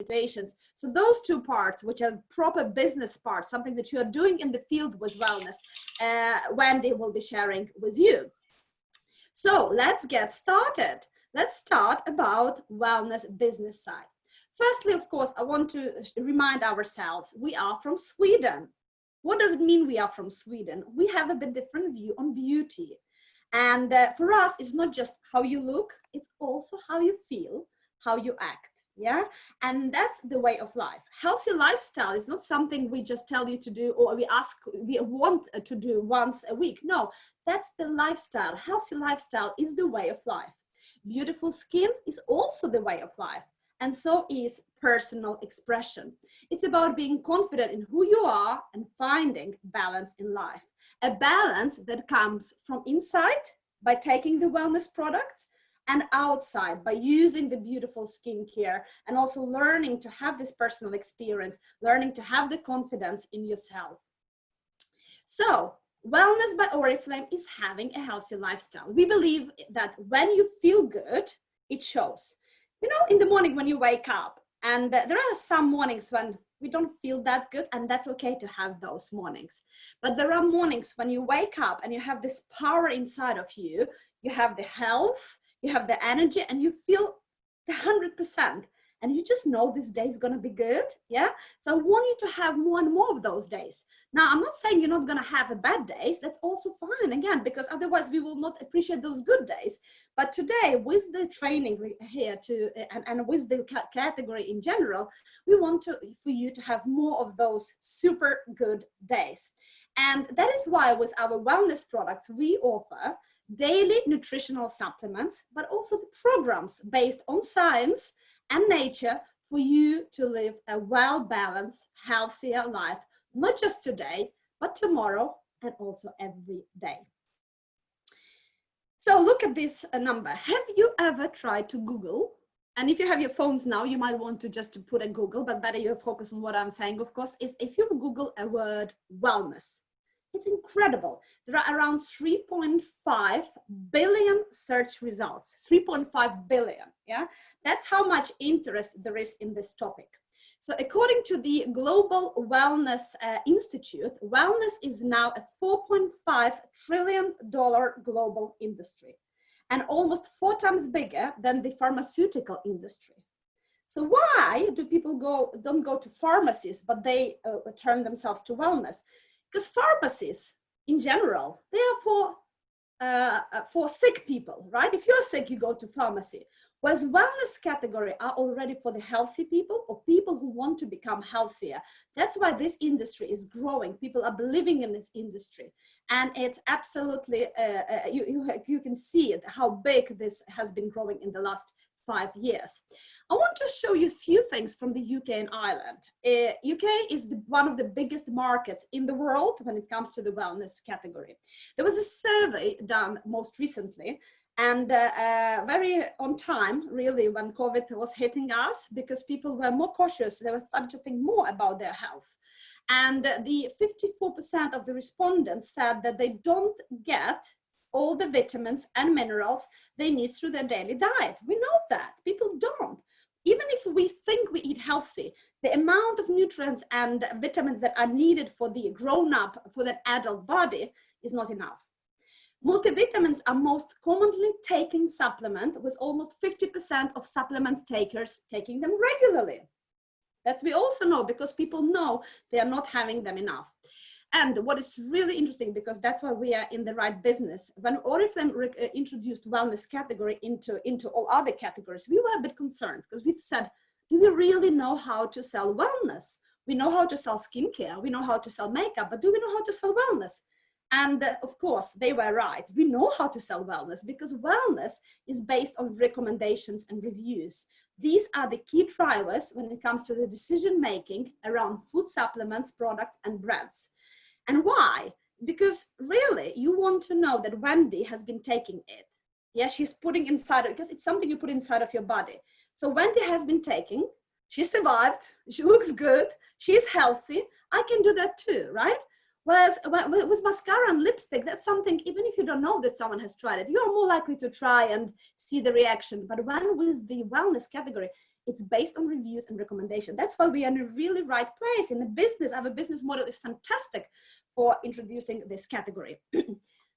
situations. So those two parts, which are proper business parts, something that you are doing in the field with wellness, Wendy will be sharing with you. So let's get started. Let's start about wellness business side. Firstly, of course, I want to remind ourselves, we are from Sweden. What does it mean we are from Sweden? We have a bit different view on beauty. And for us, it's not just how you look, it's also how you feel, how you act. Yeah, and that's the way of life. Healthy lifestyle is not something we just tell you to do, or we want to do once a week. No, that's the lifestyle. Healthy lifestyle is the way of life. Beautiful skin is also the way of life, and so is personal expression. It's about being confident in who you are and finding balance in life. A balance that comes from inside by taking the wellness products, and outside by using the beautiful skincare, and also learning to have this personal experience, learning to have the confidence in yourself. So Wellness by Oriflame is having a healthy lifestyle. We believe that when you feel good, it shows. You know, in the morning when you wake up, and there are some mornings when we don't feel that good, and that's okay to have those mornings. But there are mornings when you wake up and you have this power inside of you, you have the health, you have the energy, and you feel the 100%. And you just know this day is going to be good. Yeah. So I want you to have more and more of those days. Now, I'm not saying you're not going to have a bad days. That's also fine, again, because otherwise we will not appreciate those good days. But today, with the training here and with the category in general, we want for you to have more of those super good days. And that is why with our wellness products, we offer daily nutritional supplements, but also the programs based on science and nature for you to live a well-balanced, healthier life, not just today, but tomorrow and also every day. So look at this number. Have you ever tried to Google? And if you have your phones now, you might want to just put a Google, but better you focus on what I'm saying, of course, is if you Google a word wellness. It's incredible. There are around 3.5 billion search results, 3.5 billion, yeah? That's how much interest there is in this topic. So according to the Global Wellness Institute, wellness is now a $4.5 trillion global industry, and almost 4 times bigger than the pharmaceutical industry. So why do people don't go to pharmacies, but they turn themselves to wellness? Because pharmacies, in general, they are for sick people, right? If you're sick, you go to pharmacy. Whereas wellness category are already for the healthy people or people who want to become healthier. That's why this industry is growing. People are believing in this industry. And it's absolutely, you can see how big this has been growing in the last 5 years. I want to show you a few things from the UK and Ireland. UK is one of the biggest markets in the world when it comes to the wellness category. There was a survey done most recently, and very on time, really, when COVID was hitting us, because people were more cautious. They were starting to think more about their health. And the 54% of the respondents said that they don't get all the vitamins and minerals they need through their daily diet. We know that people don't. Even if we think we eat healthy, the amount of nutrients and vitamins that are needed for the grown-up, for the adult body is not enough. Multivitamins are most commonly taken supplement, with almost 50% of supplements takers taking them regularly. That we also know, because people know they are not having them enough. And what is really interesting, because that's why we are in the right business, when Oriflame introduced wellness category into all other categories, we were a bit concerned, because we said, do we really know how to sell wellness? We know how to sell skincare, we know how to sell makeup, but do we know how to sell wellness? And of course, they were right. We know how to sell wellness, because wellness is based on recommendations and reviews. These are the key drivers when it comes to the decision-making around food supplements, products, and brands. And why? Because really, you want to know that Wendy has been taking it. Yeah, she's putting inside, because it's something you put inside of your body. So Wendy has been taking, she survived, she looks good, she's healthy. I can do that too, right? Whereas with mascara and lipstick, that's something, even if you don't know that someone has tried it, you are more likely to try and see the reaction. But when with the wellness category, It's based on reviews and recommendation. That's why we are in a really right place in the business. Our business model is fantastic for introducing this category.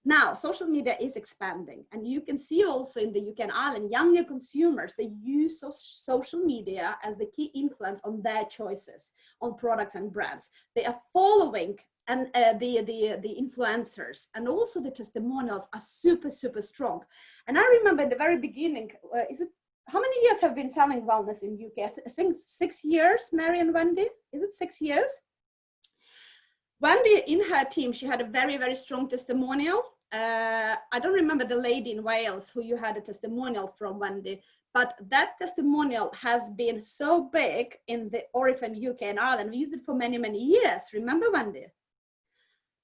Now, social media is expanding, and you can see also in the UK and Ireland, younger consumers, they use social media as the key influence on their choices on products and brands. They are following and the influencers, and also the testimonials are super, super strong. And I remember in the very beginning, how many years have been selling wellness in UK? I think 6 years, Mary and Wendy? Is it 6 years? Wendy, in her team, she had a very, very strong testimonial. I don't remember the lady in Wales who you had a testimonial from, Wendy, but that testimonial has been so big in the Oriflame UK and Ireland. We used it for many, many years. Remember, Wendy?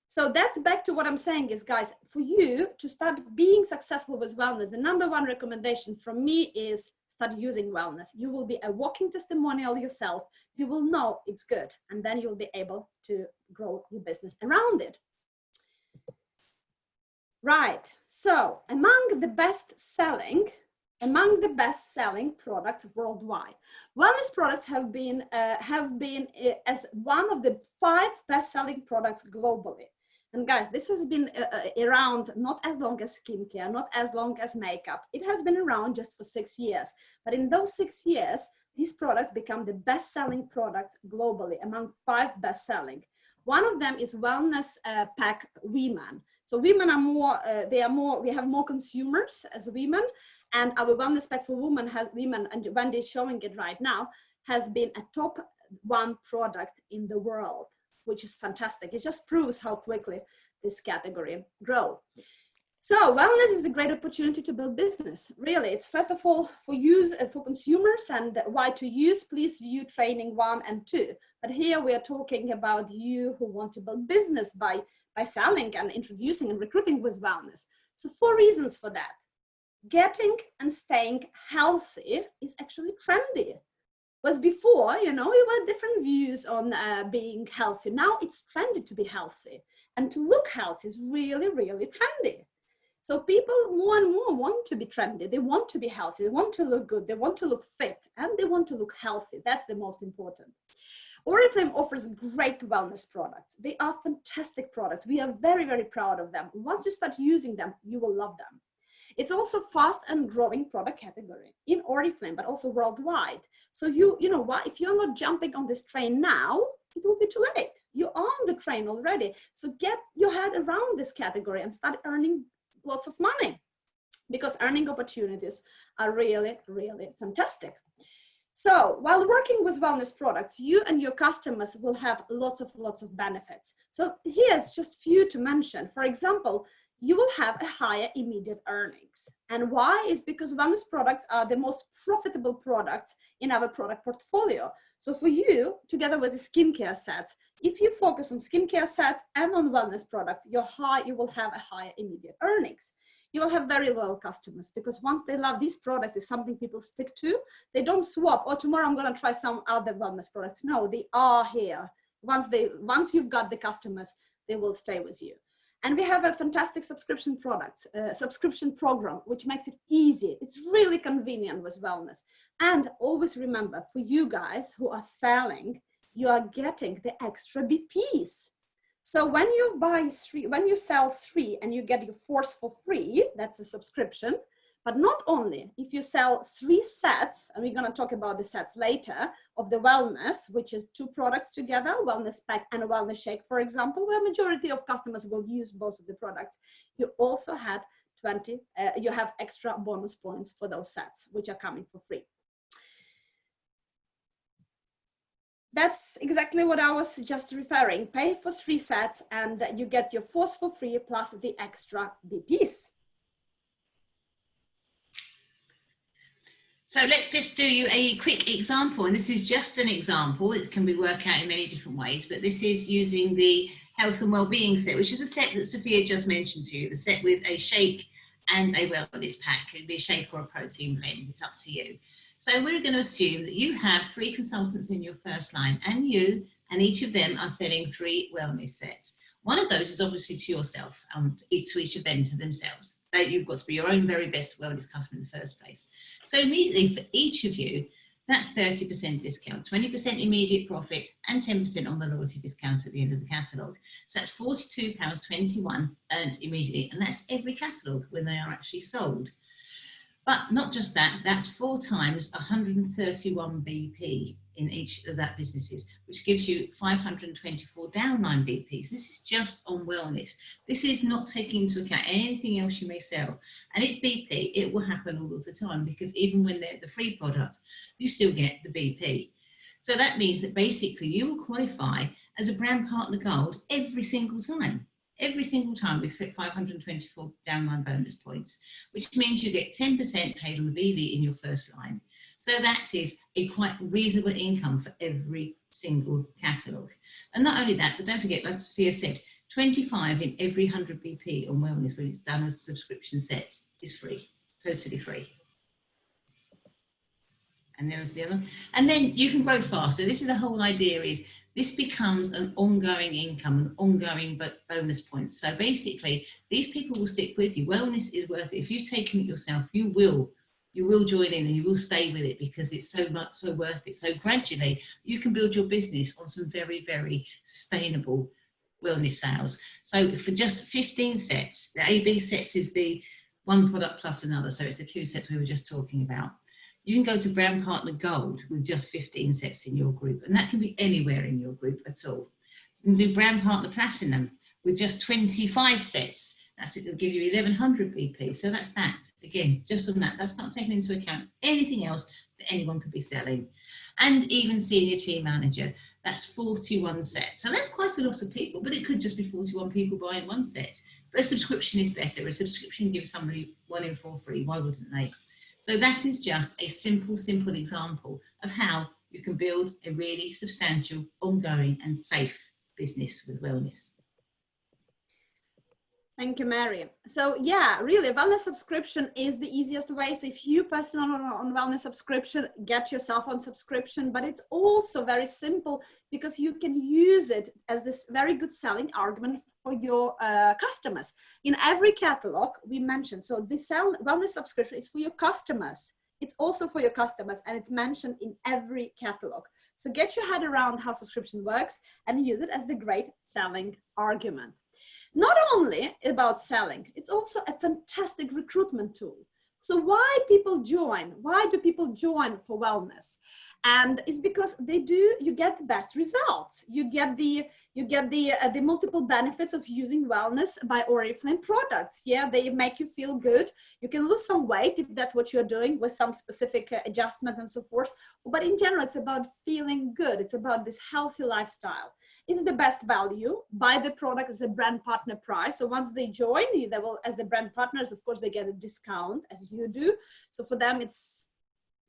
So that's back to what I'm saying is, guys, for you to start being successful with wellness, the number one recommendation from me is start using wellness. You will be a walking testimonial yourself. You will know it's good, and then you'll be able to grow your business around it. Right, so among the best selling products worldwide, wellness products have been as one of the 5 best-selling products globally. And guys, this has been around not as long as skincare, not as long as makeup. It has been around just for 6 years. But in those 6 years, these products become the best-selling products globally, among 5 best-selling. One of them is Wellness Pack Women. So women are more, we have more consumers as women, and our Wellness Pack for Women and Wendy is showing it right now, has been a top 1 product in the world, which is fantastic. It just proves how quickly this category grows. So wellness is a great opportunity to build business. Really, it's first of all for consumers, and why to use, please view training 1 and 2. But here we are talking about you who want to build business by selling and introducing and recruiting with wellness. So 4 reasons for that. Getting and staying healthy is actually trendy. Was before, you know, we were different views on being healthy. Now it's trendy to be healthy, and to look healthy is really, really trendy. So people more and more want to be trendy. They want to be healthy. They want to look good. They want to look fit, and they want to look healthy. That's the most important. Oriflame offers great wellness products. They are fantastic products. We are very, very proud of them. Once you start using them, you will love them. It's also fast and growing product category in Oriflame, but also worldwide. So you know what, if you're not jumping on this train now, it will be too late. You're on the train already. So get your head around this category and start earning lots of money, because earning opportunities are really, really fantastic. So while working with wellness products, you and your customers will have lots of benefits. So here's just few to mention. For example, you will have a higher immediate earnings. And why? Is because wellness products are the most profitable products in our product portfolio. So for you, together with the skincare sets, if you focus on skincare sets and on wellness products, you will have a higher immediate earnings. You will have very loyal customers, because once they love these products, it's something people stick to. They don't swap, or tomorrow I'm going to try some other wellness products. No, they are here. Once you've got the customers, they will stay with you. And we have a fantastic subscription program, which makes it easy. It's really convenient with wellness. And always remember, for you guys who are selling, you are getting the extra BPs. So when you sell 3 and you get your 4th for free, that's a subscription. But not only, if you sell 3 sets, and we're going to talk about the sets later, of the wellness, which is 2 products together, wellness pack and a wellness shake, for example, where majority of customers will use both of the products, you also had you have extra bonus points for those sets, which are coming for free. That's exactly what I was just referring. Pay for 3 sets and you get your 4th for free plus the extra BPs. So let's just do you a quick example, and this is just an example. It can be worked out in many different ways, but this is using the health and well-being set, which is the set that Sofia just mentioned to you, the set with a shake and a wellness pack. It could be a shake or a protein blend, it's up to you. So we're going to assume that you have 3 consultants in your first line, and each of them are selling 3 wellness sets. One of those is obviously to yourself, and to each of them to themselves. You've got to be your own very best wellness customer in the first place. So immediately for each of you, that's 30% discount, 20% immediate profit, and 10% on the loyalty discounts at the end of the catalogue. So that's £42.21 earned immediately, and that's every catalogue when they are actually sold. But not just that, that's 4 times 131 BP in each of that businesses, which gives you 524 downline BPs. This is just on wellness. This is not taking into account anything else you may sell. And it's BP, it will happen all of the time, because even when they're the free product, you still get the BP. So that means that basically you will qualify as a brand partner gold every single time with 524 downline bonus points, which means you get 10% paid on the BV in your first line. So that is a quite reasonable income for every single catalogue. And not only that, but don't forget, like Sofia said, 25 in every 100 BP on wellness when it's done as subscription sets is free, totally free. And there's the other. And then you can grow faster. This is the whole idea, is this becomes an ongoing income, an ongoing bonus points. So basically, these people will stick with you. Wellness is worth it. If you've taken it yourself, you will join in and you will stay with it, because it's so worth it. So gradually, you can build your business on some very, very sustainable wellness sales. So for just 15 sets, the AB sets is the one product plus another. So it's the 2 sets we were just talking about. You can go to Brand Partner Gold with just 15 sets in your group, and that can be anywhere in your group at all. You can do Brand Partner Platinum with just 25 sets. That's it, it'll give you 1100 BP. So that's that. Again, just on that. That's not taking into account anything else that anyone could be selling. And even Senior Team Manager, that's 41 sets. So that's quite a lot of people, but it could just be 41 people buying 1 set. But a subscription is better. A subscription gives somebody 1 in 4 free. Why wouldn't they? So that is just a simple example of how you can build a really substantial, ongoing and safe business with wellness. Thank you, Mary. So yeah, really, a wellness subscription is the easiest way. So if you personally on wellness subscription, get yourself on subscription, but it's also very simple because you can use it as this very good selling argument for your customers. In every catalog we mentioned, so this wellness subscription is for your customers. It's also for your customers, and it's mentioned in every catalog. So get your head around how subscription works and use it as the great selling argument. Not only about selling, it's also a fantastic recruitment tool. So why people join? Why do people join for wellness? And it's because you get the best results. You get the multiple benefits of using wellness by Oriflame products. Yeah, they make you feel good. You can lose some weight if that's what you're doing with some specific adjustments and so forth. But in general, it's about feeling good. It's about this healthy lifestyle. It's the best value. Buy the product as a brand partner price. So once they join, they will, as the brand partners, of course, they get a discount as you do. So for them, it's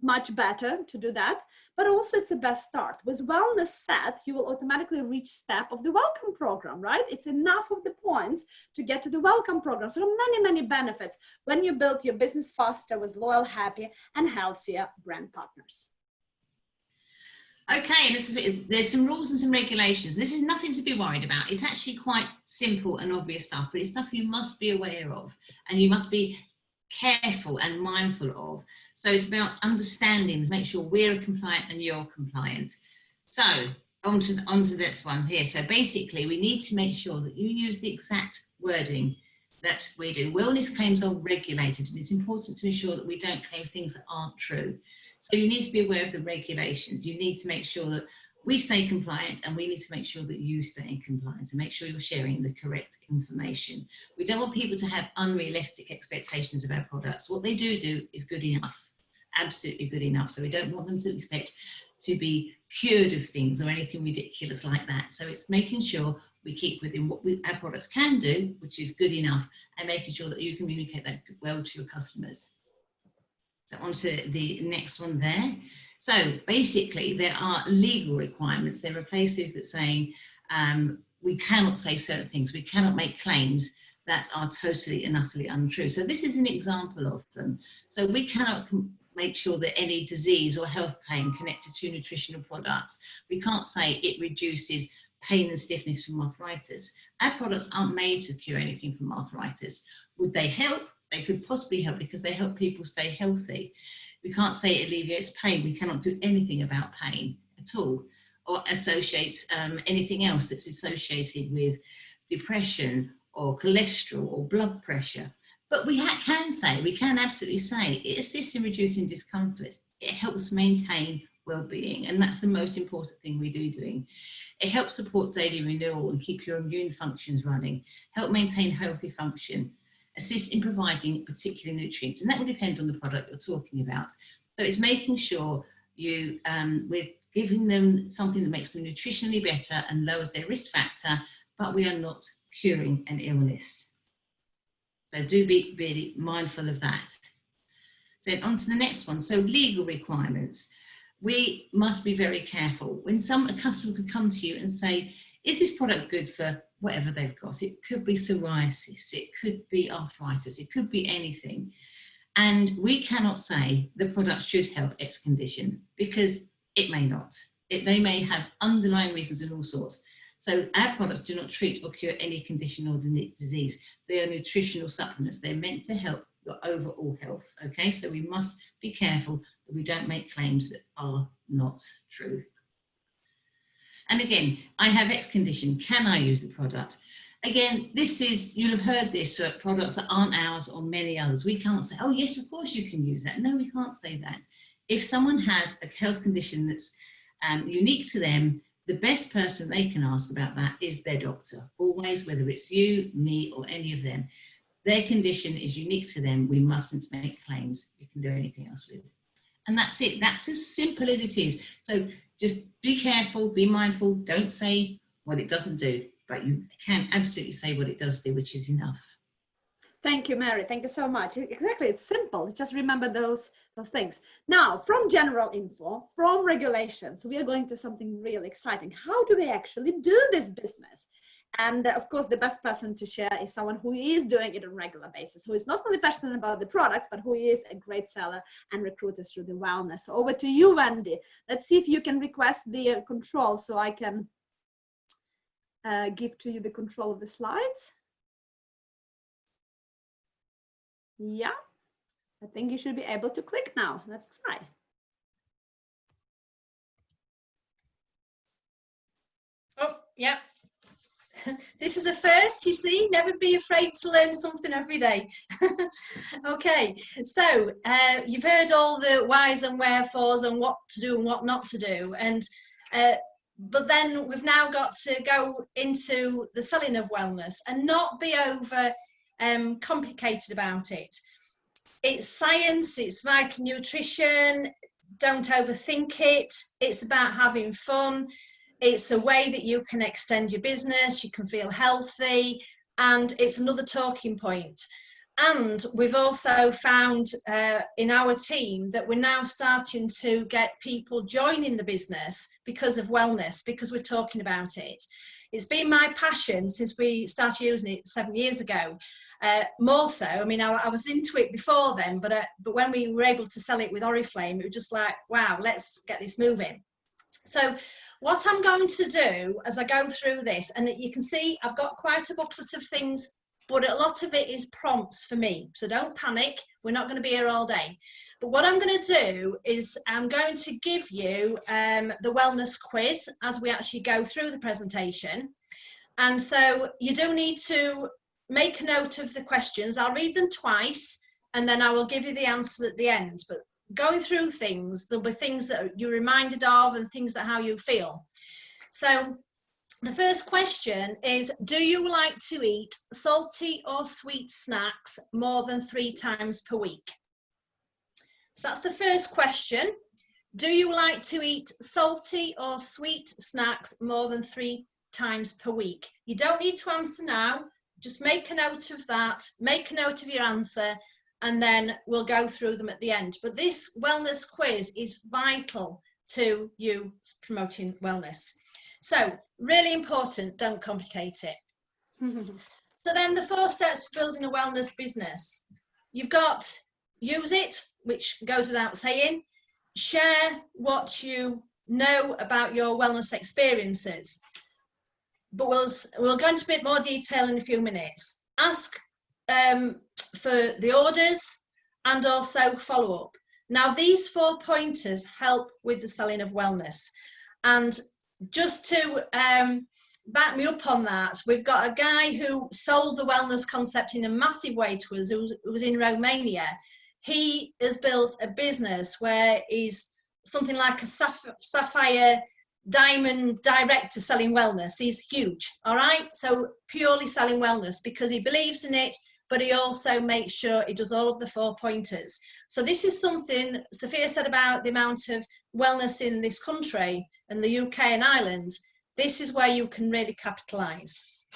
much better to do that. But also it's a best start. With wellness set, you will automatically reach step of the welcome program, right? It's enough of the points to get to the welcome program. So many, many benefits when you build your business faster with loyal, happy, and healthier brand partners. Okay, there's some rules and some regulations. This is nothing to be worried about. It's actually quite simple and obvious stuff, but it's stuff you must be aware of and you must be careful and mindful of. So it's about understanding to make sure we're compliant and you're compliant. So onto this one here. So basically we need to make sure that you use the exact wording that we do. Wellness claims are regulated, and it's important to ensure that we don't claim things that aren't true. So you need to be aware of the regulations. You need to make sure that we stay compliant, and we need to make sure that you stay compliant and make sure you're sharing the correct information. We don't want people to have unrealistic expectations of our products. What they do is good enough, absolutely good enough. So we don't want them to expect to be cured of things or anything ridiculous like that. So it's making sure we keep within what our products can do, which is good enough, and making sure that you communicate that well to your customers. So on to the next one there. So basically there are legal requirements. There are places that say we cannot say certain things. We cannot make claims that are totally and utterly untrue. So this is an example of them. So we cannot make sure that any disease or health claim connected to nutritional products, we can't say it reduces pain and stiffness from arthritis. Our products aren't made to cure anything from arthritis. Would they help? they could possibly help because they help people stay healthy. We can't say it alleviates pain. We cannot do anything about pain at all, or associate anything else that's associated with depression or cholesterol or blood pressure. But we can absolutely say it assists in reducing discomfort. It helps maintain well-being, and that's the most important thing we do doing. It helps support daily renewal and keep your immune functions running, help maintain healthy function, assist in providing particular nutrients, and that will depend on the product you're talking about. So it's making sure we're giving them something that makes them nutritionally better and lowers their risk factor, but we are not curing an illness. So do be really mindful of that. So on to the next one. So legal requirements. We must be very careful. When a customer could come to you and say, is this product good for whatever they've got? It could be psoriasis, it could be arthritis, it could be anything. And we cannot say the product should help X condition, because it may not. They may have underlying reasons and all sorts. So our products do not treat or cure any condition or disease. They are nutritional supplements. They're meant to help your overall health. Okay, so we must be careful that we don't make claims that are not true. And again, I have X condition. Can I use the product? Again, you'll have heard this for products that aren't ours or many others. We can't say, oh yes, of course you can use that. No, we can't say that. If someone has a health condition that's unique to them, the best person they can ask about that is their doctor. Always, whether it's you, me, or any of them. Their condition is unique to them. We mustn't make claims we can do anything else with. And that's it. That's as simple as it is. So just be careful, be mindful. Don't say what it doesn't do, but you can absolutely say what it does do, which is enough. Thank you, Mary. Thank you so much. Exactly. It's simple. Just remember those things. Now, from general info, from regulations, we are going to something really exciting. How do we actually do this business? And of course, the best person to share is someone who is doing it on a regular basis, who is not only passionate about the products, but who is a great seller and recruiter through the wellness. So over to you, Wendy. Let's see if you can request the control so I can give to you the control of the slides. Yeah, I think you should be able to click now. Let's try. Oh, yeah. This is a first, you see. Never be afraid to learn something every day. Okay, so you've heard all the whys and wherefores and what to do and what not to do. And but then we've now got to go into the selling of wellness and not be over complicated about it. It's science, it's vital nutrition, don't overthink it. It's about having fun. It's a way that you can extend your business, you can feel healthy, and it's another talking point. And we've also found in our team that we're now starting to get people joining the business because of wellness, because we're talking about it. It's been my passion since we started using it 7 years ago. More so, I mean, I was into it before then, but when we were able to sell it with Oriflame, it was just like, wow, let's get this moving. So what I'm going to do as I go through this, and you can see I've got quite a booklet of things, but a lot of it is prompts for me. So don't panic, we're not going to be here all day. But what I'm going to do is I'm going to give you the wellness quiz as we actually go through the presentation. And so you do need to make a note of the questions. I'll read them twice and then I will give you the answers at the end. But going through things, there'll be things that you're reminded of and things that how you feel. So the first question is, do you like to eat salty or sweet snacks more than 3 times per week? So that's the first question. Do you like to eat salty or sweet snacks more than 3 times per week? You don't need to answer now. Just make a note of that, make a note of your answer, and then we'll go through them at the end. But this wellness quiz is vital to you promoting wellness. So really important, don't complicate it. So then the 4 steps for building a wellness business. You've got use it, which goes without saying. Share what you know about your wellness experiences. But we'll go into a bit more detail in a few minutes. Ask for the orders and also follow up. Now, these 4 pointers help with the selling of wellness. And just to back me up on that, we've got a guy who sold the wellness concept in a massive way to us, who was in Romania. He has built a business where he's something like a sapphire diamond director selling wellness. He's huge, all right? So purely selling wellness because he believes in it, but he also makes sure he does all of the 4 pointers. So this is something Sofia said about the amount of wellness in this country and the UK and Ireland. This is where you can really capitalize.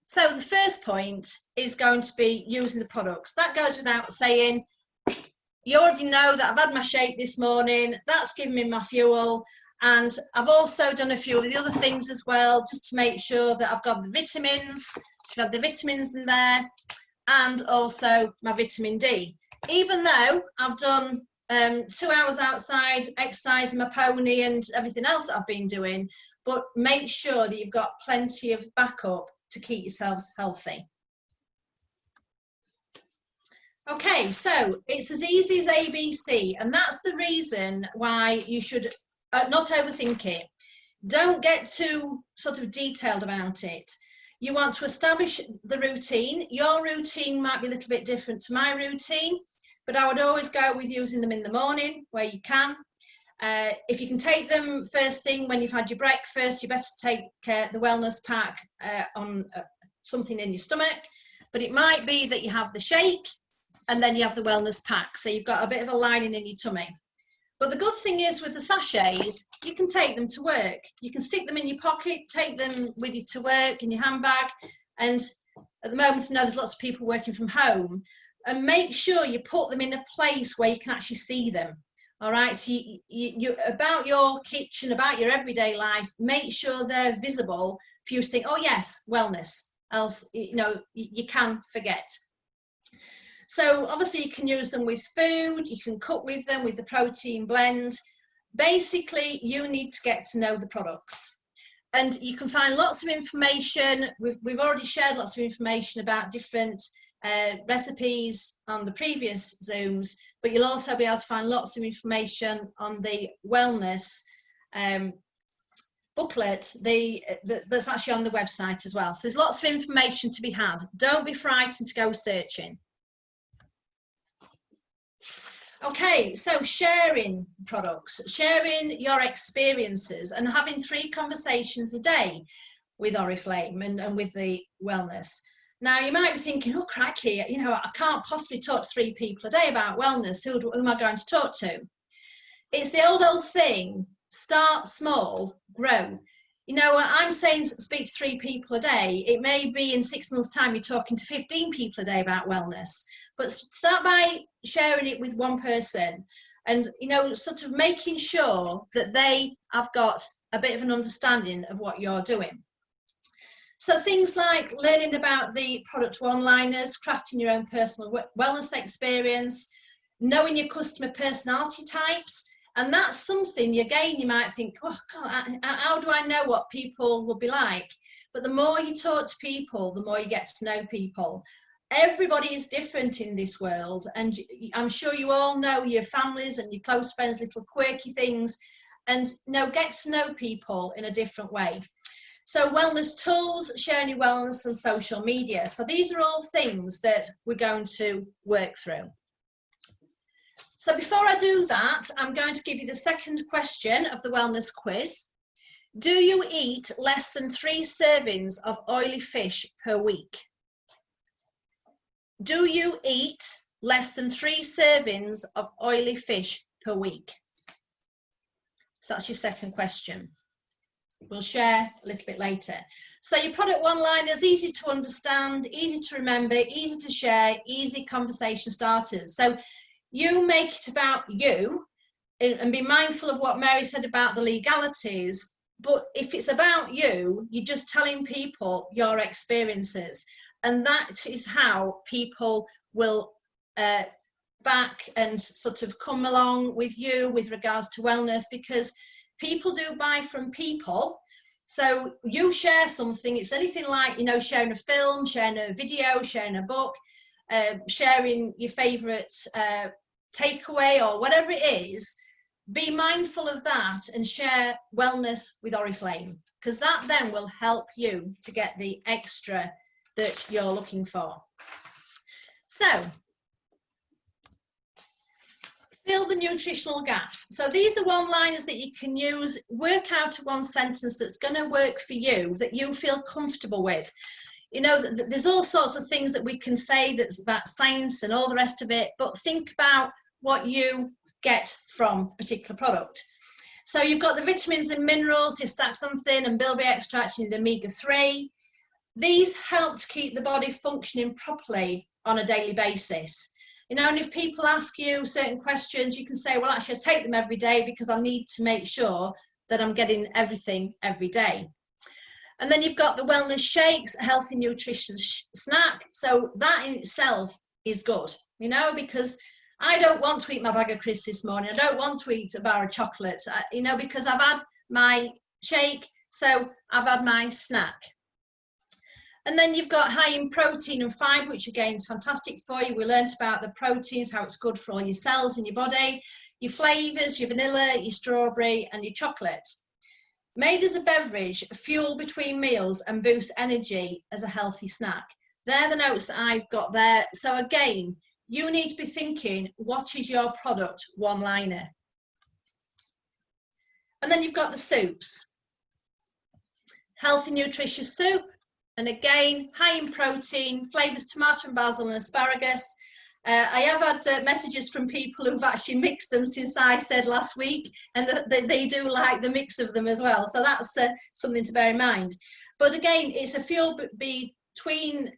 So the first point is going to be using the products. That goes without saying. You already know that I've had my shake this morning. That's given me my fuel. And I've also done a few of the other things as well, just to make sure that I've got the vitamins, to have the vitamins in there, and also my vitamin D. Even though I've done 2 hours outside exercising my pony and everything else that I've been doing, but make sure that you've got plenty of backup to keep yourselves healthy. Okay, so it's as easy as ABC, and that's the reason why you should not overthink it. Don't get too sort of detailed about it. You want to establish the routine. Your routine might be a little bit different to my routine, but I would always go with using them in the morning where you can. If you can take them first thing when you've had your breakfast, you better take the wellness pack on something in your stomach. But it might be that you have the shake and then you have the wellness pack. So you've got a bit of a lining in your tummy. But the good thing is with the sachets, you can take them to work. You can stick them in your pocket, take them with you to work in your handbag. And at the moment, I know there's lots of people working from home. And make sure you put them in a place where you can actually see them. All right, so you about your kitchen, about your everyday life, make sure they're visible for you to think, oh yes, wellness, else you can forget. So obviously you can use them with food, you can cook with them with the protein blend. Basically, you need to get to know the products. And you can find lots of information. We've already shared lots of information about different recipes on the previous Zooms, but you'll also be able to find lots of information on the wellness booklet that's actually on the website as well. So there's lots of information to be had. Don't be frightened to go searching. Okay, so sharing products, sharing your experiences and having 3 conversations a day with Oriflame and with the wellness. Now you might be thinking, oh crikey, I can't possibly talk to 3 people a day about wellness. Who am I going to talk to? It's the old thing, start small, grow. I'm saying speak to 3 people a day. It may be in 6 months' time you're talking to 15 people a day about wellness. But start by sharing it with 1 person and, sort of making sure that they have got a bit of an understanding of what you're doing. So things like learning about the product one-liners, crafting your own personal wellness experience, knowing your customer personality types. And that's something, again, you might think, oh, God, how do I know what people will be like? But the more you talk to people, the more you get to know people. Everybody is different in this world, and I'm sure you all know your families and your close friends, little quirky things, and get to know people in a different way. So wellness tools, sharing your wellness and social media. So these are all things that we're going to work through. So before I do that, I'm going to give you the second question of the wellness quiz. Do you eat less than 3 servings of oily fish per week? Do you eat less than 3 servings of oily fish per week? So that's your second question. We'll share a little bit later. So your product one-liners, easy to understand, easy to remember, easy to share, easy conversation starters. So you make it about you and be mindful of what Mary said about the legalities. But if it's about you, you're just telling people your experiences. And that is how people will back and sort of come along with you with regards to wellness, because people do buy from people. So you share something, it's anything like, you know, sharing a film, sharing a video, sharing a book, sharing your favourite takeaway or whatever it is. Be mindful of that and share wellness with Oriflame, because that then will help you to get the extra that you're looking for. So, fill the nutritional gaps. So these are one-liners that you can use. Work out one sentence that's going to work for you, that you feel comfortable with. You know, there's all sorts of things that we can say that's about science and all the rest of it, but think about what you get from a particular product. So you've got the vitamins and minerals, your staxanthin and bilberry extract, and the omega-3. These help to keep the body functioning properly on a daily basis. You know, and if people ask you certain questions, you can say, well, actually, I take them every day because I need to make sure that I'm getting everything every day. And then you've got the wellness shakes, a healthy nutritious snack. So that in itself is good, you know, because I don't want to eat my bag of crisps this morning. I don't want to eat a bar of chocolate, you know, because I've had my shake, so I've had my snack. And then you've got high in protein and fibre, which again is fantastic for you. We learnt about the proteins, how it's good for all your cells in your body, your flavours, your vanilla, your strawberry and your chocolate. Made as a beverage, fuel between meals and boost energy as a healthy snack. They're the notes that I've got there. So again, you need to be thinking, what is your product one-liner? And then you've got the soups. Healthy, nutritious soup. And again, high in protein, flavours tomato and basil and asparagus. I have had messages from people who've actually mixed them since I said last week, and they do like the mix of them as well. So that's something to bear in mind. But again, it's a fuel between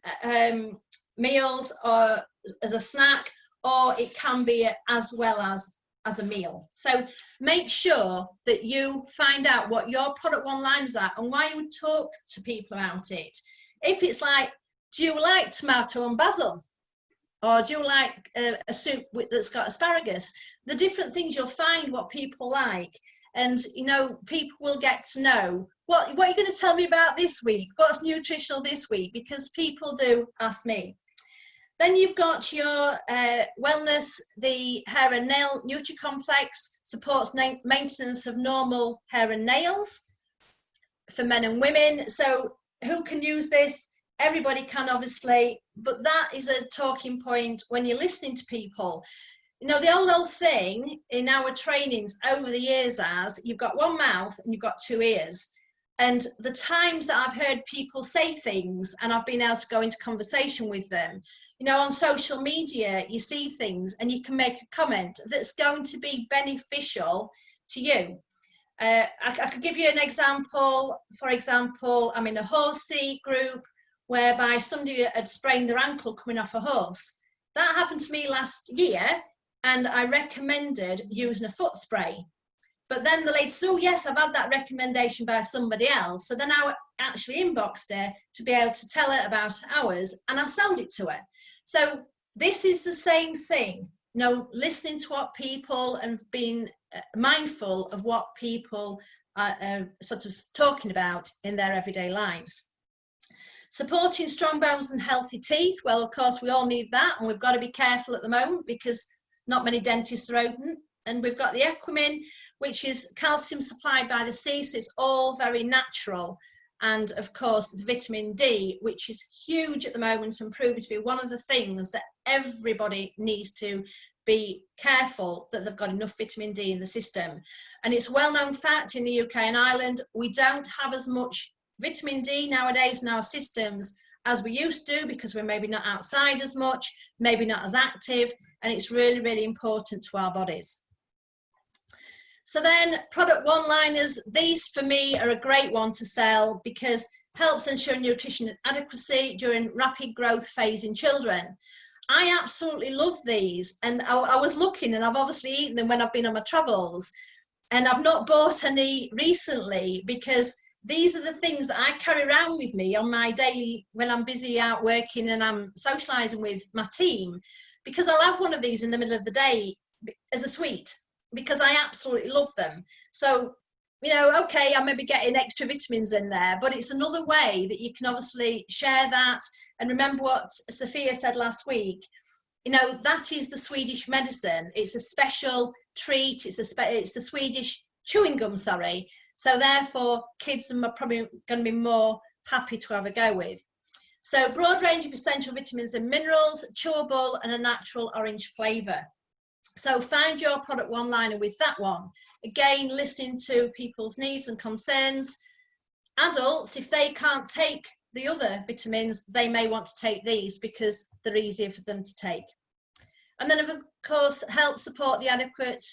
meals or as a snack, or it can be as well as a meal. So make sure that you find out what your product one-liners are and why you would talk to people about it. If it's like, do you like tomato and basil? Or do you like a soup that's got asparagus? The different things, you'll find what people like. And, you know, people will get to know, what are you going to tell me about this week? What's nutritional this week? Because people do ask me. Then you've got your wellness, the hair and nail Nutri-Complex, supports maintenance of normal hair and nails for men and women. So who can use this? Everybody can, obviously, but that is a talking point when you're listening to people. You know, the old thing in our trainings over the years is you've got one mouth and you've got two ears. And the times that I've heard people say things and I've been able to go into conversation with them, you know, on social media, you see things and you can make a comment that's going to be beneficial to you. I could give you an example. For example, I'm in a horse seat group whereby somebody had sprained their ankle coming off a horse. That happened to me last year, and I recommended using a foot spray. But then the lady said, oh yes, I've had that recommendation by somebody else. So then I actually inboxed her to be able to tell her about ours, and I sold it to her. So this is the same thing, you know, listening to what people and being mindful of what people are sort of talking about in their everyday lives. Supporting strong bones and healthy teeth. Well, of course, we all need that, and we've got to be careful at the moment because not many dentists are open. And we've got the Equimin, which is calcium supplied by the sea, so it's all very natural. And of course, the vitamin D, which is huge at the moment and proven to be one of the things that everybody needs to be careful that they've got enough vitamin D in the system. And it's a well-known fact in the UK and Ireland, we don't have as much vitamin D nowadays in our systems as we used to, because we're maybe not outside as much, maybe not as active, and it's really, really important to our bodies. So then product one-liners, these for me are a great one to sell because helps ensure nutrition adequacy during rapid growth phase in children. I absolutely love these, and I was looking, and I've obviously eaten them when I've been on my travels, and I've not bought any recently because these are the things that I carry around with me on my daily, when I'm busy out working and I'm socialising with my team, because I'll have one of these in the middle of the day as a sweet, because I absolutely love them. So you know, okay, I may be getting extra vitamins in there, but it's another way that you can obviously share that. And remember what Sofia said last week, you know, that is the Swedish medicine. It's a special treat. It's the Swedish chewing gum, sorry. So therefore, kids are probably going to be more happy to have a go with. So broad range of essential vitamins and minerals, chewable, and a natural orange flavour. So find your product one-liner with that one. Again, listening to people's needs and concerns. Adults, if they can't take the other vitamins, they may want to take these because they're easier for them to take. And then, of course, help support the adequate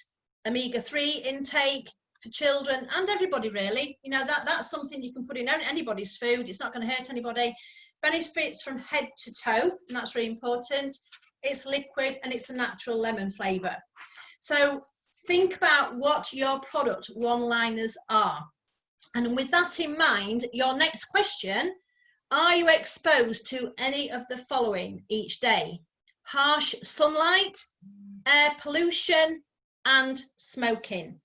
omega-3 intake for children and everybody, really. You know, that's something you can put in anybody's food. It's not going to hurt anybody. Benefits from head to toe, and that's really important. It's liquid and it's a natural lemon flavour. So think about what your product one-liners are. And with that in mind, your next question, are you exposed to any of the following each day? Harsh sunlight, air pollution, and smoking.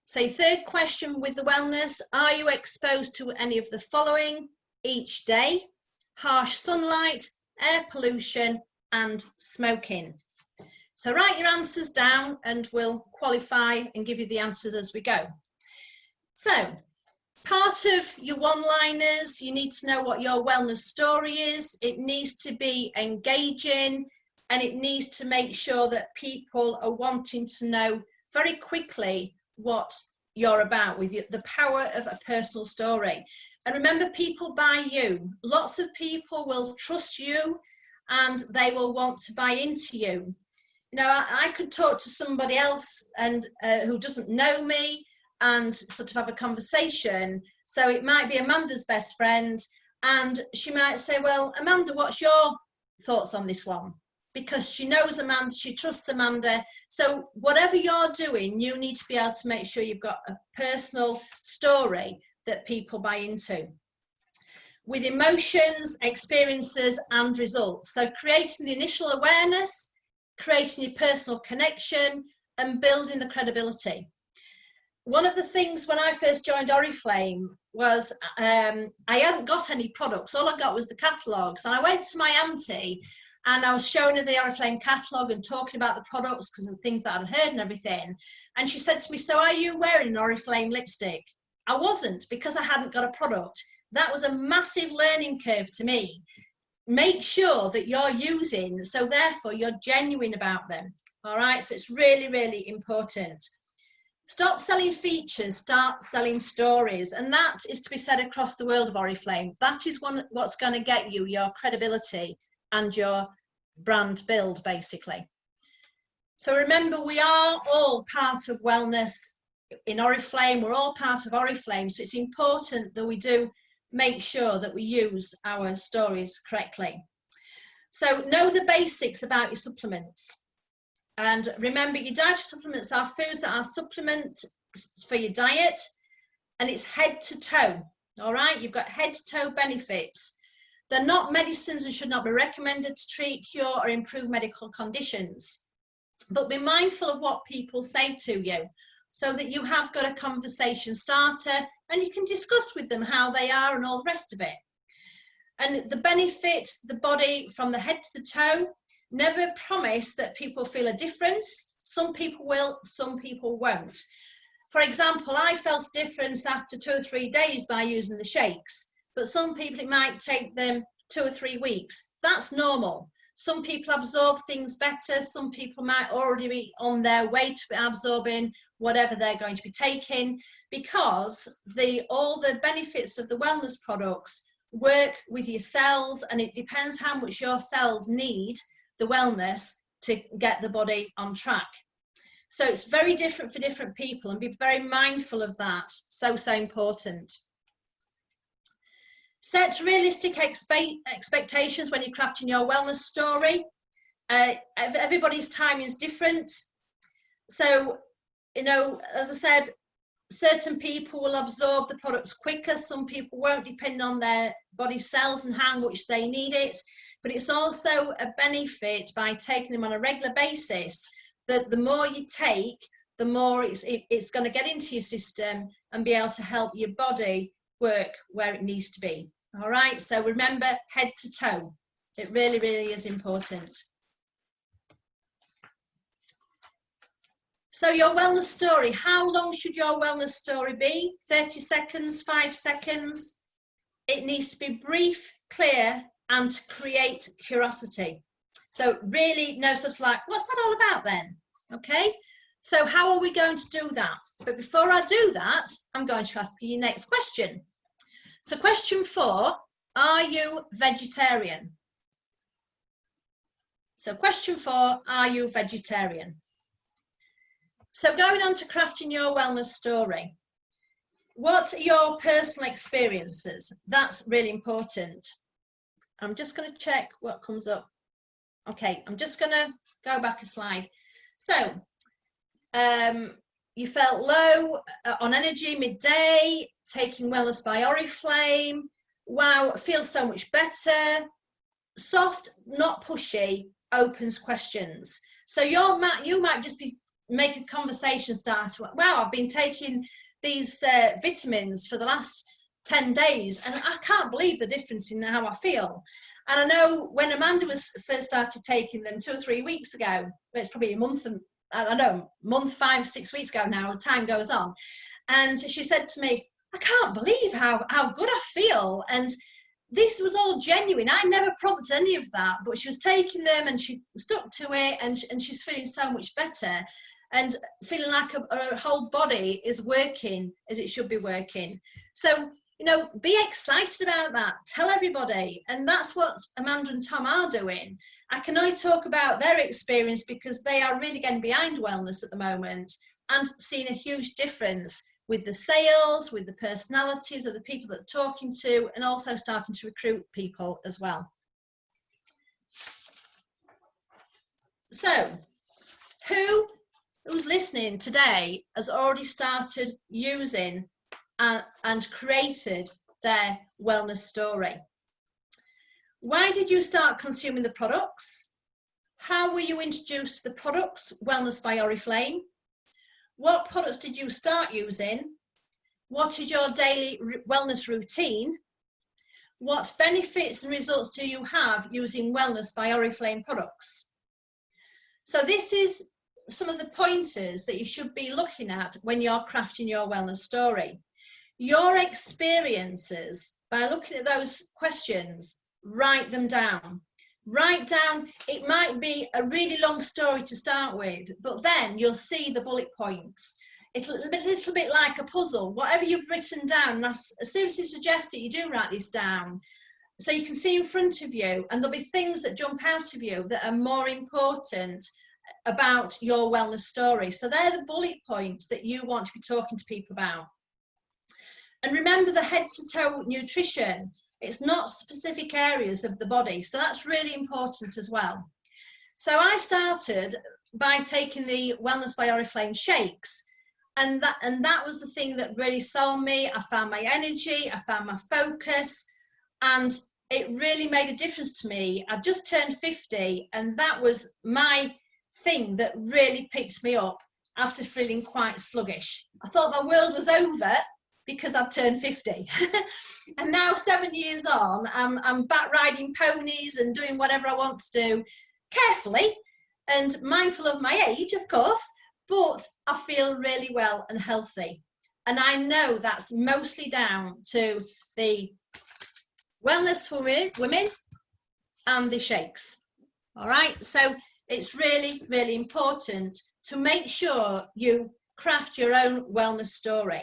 So third question with the wellness, are you exposed to any of the following each day? Harsh sunlight, air pollution, and smoking. So write your answers down and we'll qualify and give you the answers as we go. So part of your one-liners, you need to know what your wellness story is. It needs to be engaging and it needs to make sure that people are wanting to know very quickly what you're about, with the power of a personal story. And remember, people buy you. Lots of people will trust you and they will want to buy into you. You know, I could talk to somebody else and who doesn't know me and sort of have a conversation. So it might be Amanda's best friend and she might say, well, Amanda, what's your thoughts on this one? Because she knows Amanda, she trusts Amanda. So whatever you're doing, you need to be able to make sure you've got a personal story that people buy into. With emotions, experiences, and results. So creating the initial awareness, creating your personal connection, and building the credibility. One of the things when I first joined Oriflame was I hadn't got any products. All I got was the catalogues. And I went to my auntie and I was showing her the Oriflame catalogue and talking about the products because of the things that I'd heard and everything. And she said to me, so are you wearing an Oriflame lipstick? I wasn't, because I hadn't got a product. That was a massive learning curve to me. Make sure that you're using, so therefore you're genuine about them. All right, so it's really, really important. Stop selling features, start selling stories. And that is to be said across the world of Oriflame. That is what's going to get you your credibility and your brand build, basically. So remember, we are all part of wellness in Oriflame. We're all part of Oriflame. So it's important that we do make sure that we use our stories correctly. So know the basics about your supplements. And remember, your dietary supplements are foods that are supplements for your diet, and it's head to toe. All right, you've got head to toe benefits. They're not medicines and should not be recommended to treat, cure, or improve medical conditions. But be mindful of what people say to you so that you have got a conversation starter and you can discuss with them how they are and all the rest of it. And the benefit the body from the head to the toe. Never promise that people feel a difference. Some people will, some people won't. For example, I felt a difference after 2 or 3 days by using the shakes, but some people it might take them 2 or 3 weeks. That's normal. Some people absorb things better. Some people might already be on their way to absorbing whatever they're going to be taking, because all the benefits of the wellness products work with your cells, and it depends how much your cells need the wellness to get the body on track. So it's very different for different people, and be very mindful of that. So important. Set realistic expectations when you're crafting your wellness story. Everybody's timing is different. So, you know, as I said, certain people will absorb the products quicker. Some people won't, depending on their body cells and how much they need it. But it's also a benefit by taking them on a regular basis, that the more you take, the more it's going to get into your system and be able to help your body work where it needs to be. All right, so remember, head to toe. It really, really is important. So your wellness story, how long should your wellness story be? 30 seconds, 5 seconds? It needs to be brief, clear, and to create curiosity. So really no sort of like, what's that all about then? Okay, so how are we going to do that? But before I do that, I'm going to ask you your next question. So question 4, are you vegetarian? So question 4, are you vegetarian? So going on to crafting your wellness story, what are your personal experiences? That's really important. I'm just going to check what comes up. Okay, I'm just going to go back a slide. So you felt low on energy midday, taking wellness by Oriflame. Wow, it feels so much better. Soft, not pushy, opens questions. So you might just be make a conversation starter. Wow, I've been taking these vitamins for the last 10 days and I can't believe the difference in how I feel. And I know when Amanda first started taking them 2 or 3 weeks ago, it's probably a month, and I don't know, month, 5, 6 weeks ago now, time goes on. And she said to me, I can't believe how good I feel. And this was all genuine. I never prompted any of that, but she was taking them and she stuck to it, and she's feeling so much better and feeling like her whole body is working as it should be working. So, you know, be excited about that. Tell everybody. And that's what Amanda and Tom are doing. I can only talk about their experience because they are really getting behind wellness at the moment and seeing a huge difference with the sales, with the personalities of the people that they're talking to, and also starting to recruit people as well. So, who's listening today has already started using and created their wellness story? Why did you start consuming the products? How were you introduced to the products, Wellness by Oriflame? What products did you start using? What is your daily wellness routine? What benefits and results do you have using Wellness by Oriflame products? So this is some of the pointers that you should be looking at when you're crafting your wellness story. Your experiences, by looking at those questions, write them down. Write down, it might be a really long story to start with, but then you'll see the bullet points. It's a little bit like a puzzle. Whatever you've written down, and I seriously suggest that you do write this down so you can see in front of you, and there'll be things that jump out of you that are more important about your wellness story. So they're the bullet points that you want to be talking to people about. And remember the head to toe nutrition. It's not specific areas of the body. So that's really important as well. So I started by taking the Wellness by Oriflame shakes. And that was the thing that really sold me. I found my energy, I found my focus, and it really made a difference to me. I've just turned 50, and that was my thing that really picked me up after feeling quite sluggish. I thought my world was over because I've turned 50. And now 7 years on, I'm back riding ponies and doing whatever I want to do, carefully and mindful of my age, of course, but I feel really well and healthy. And I know that's mostly down to the wellness for women and the shakes. All right, so it's really, really important to make sure you craft your own wellness story.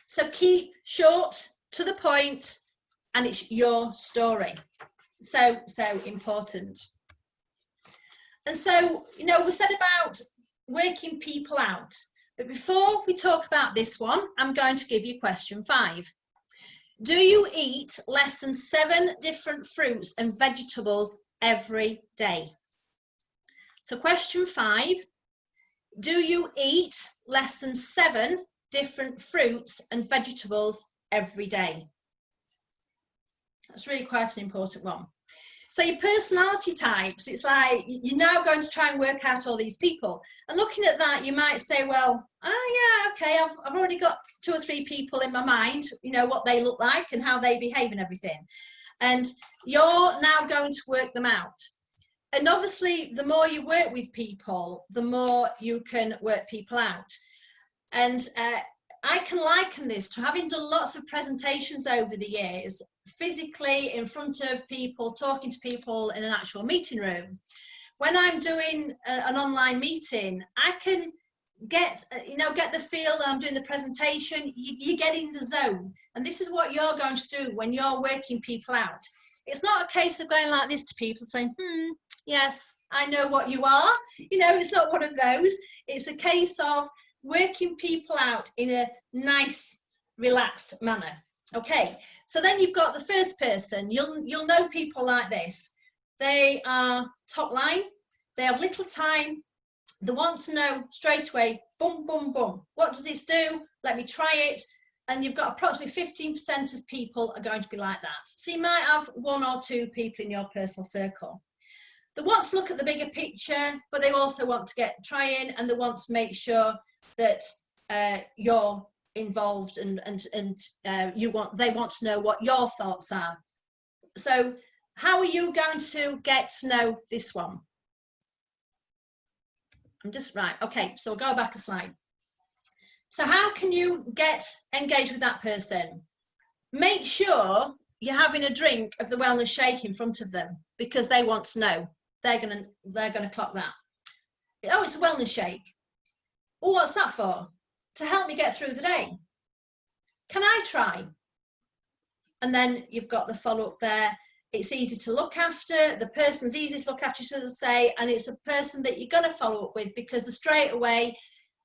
So keep short, to the point, and it's your story. So important. And so, you know, we said about working people out. But before we talk about this one, I'm going to give you question 5. Do you eat less than 7 different fruits and vegetables every day? So question 5, do you eat less than 7 different fruits and vegetables every day? That's really quite an important one. So your personality types, it's like you're now going to try and work out all these people. And looking at that, you might say, well, oh yeah, okay, I've already got 2 or 3 people in my mind, you know, what they look like and how they behave and everything. And you're now going to work them out. And obviously, the more you work with people, the more you can work people out. And I can liken this to having done lots of presentations over the years, physically in front of people, talking to people in an actual meeting room. When I'm doing an online meeting, I can get the feel that I'm doing the presentation. You get in the zone. And this is what you're going to do when you're working people out. It's not a case of going like this to people saying, yes, I know what you are. You know, it's not one of those. It's a case of working people out in a nice, relaxed manner. Okay, so then you've got the first person. You'll know people like this. They are top line. They have little time. They want to know straight away, boom, boom, boom. What does this do? Let me try it. And you've got approximately 15% of people are going to be like that. So you might have 1 or 2 people in your personal circle. They want to look at the bigger picture, but they also want to get try-in, and they want to make sure that you're involved and they want to know what your thoughts are. So how are you going to get to know this one? I'm just right. Okay, so we'll go back a slide. So how can you get engaged with that person? Make sure you're having a drink of the wellness shake in front of them, because they want to know. They're gonna clock that. Oh, it's a wellness shake. Oh, what's that for? To help me get through the day. Can I try? And then you've got the follow-up there. It's easy to look after. The person's easy to look after, so to say, and it's a person that you're going to follow up with, because they're straight away,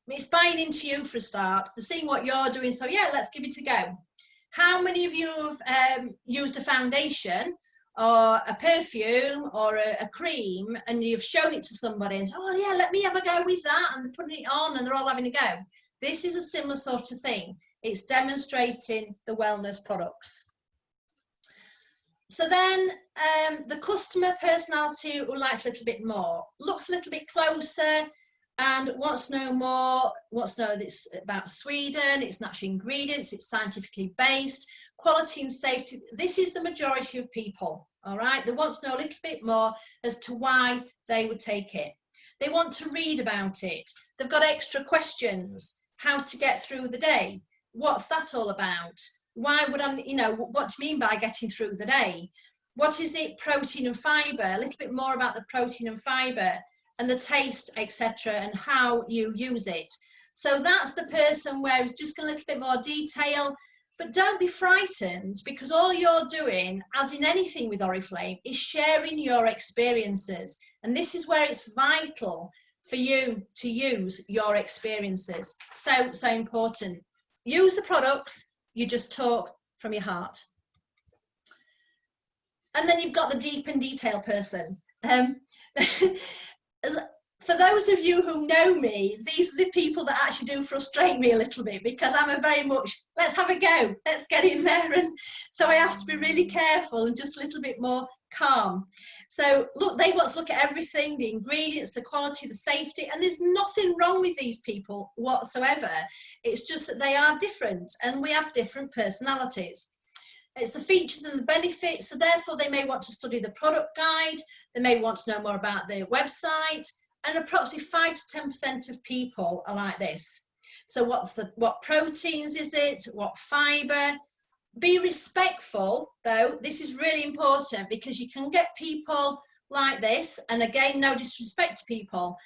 it's buying into you for a start. They're seeing what you're doing, so yeah, let's give it a go. How many of you have used a foundation or a perfume or a cream, and you've shown it to somebody and said, oh yeah, let me have a go with that, and they're putting it on and they're all having a go? This is a similar sort of thing. It's demonstrating the wellness products. So then the customer personality who likes a little bit more, looks a little bit closer and wants to know more, wants to know this about Sweden, its natural ingredients, it's scientifically based, quality and safety. This is the majority of people, all right? They want to know a little bit more as to why they would take it. They want to read about it. They've got extra questions. How to get through the day. What's that all about? Why would I, you know, what do you mean by getting through the day? What is it, protein and fibre? A little bit more about the protein and fibre and the taste, etc., and how you use it. So that's the person where it's just a little bit more detail, but don't be frightened, because all you're doing, as in anything with Oriflame, is sharing your experiences. And this is where it's vital for you to use your experiences. So important. Use the products, you just talk from your heart. And then you've got the deep and detail person. For those of you who know me, these are the people that actually do frustrate me a little bit, because I'm a very much, let's have a go, let's get in there. And so I have to be really careful and just a little bit more calm. So look, they want to look at everything, the ingredients, the quality, the safety, and there's nothing wrong with these people whatsoever. It's just that they are different and we have different personalities. It's the features and the benefits, so therefore they may want to study the product guide, they may want to know more about their website, and approximately 5 to 10% of people are like this. So what proteins is it, what fibre? Be respectful, though. This is really important, because you can get people like this, and again, no disrespect to people.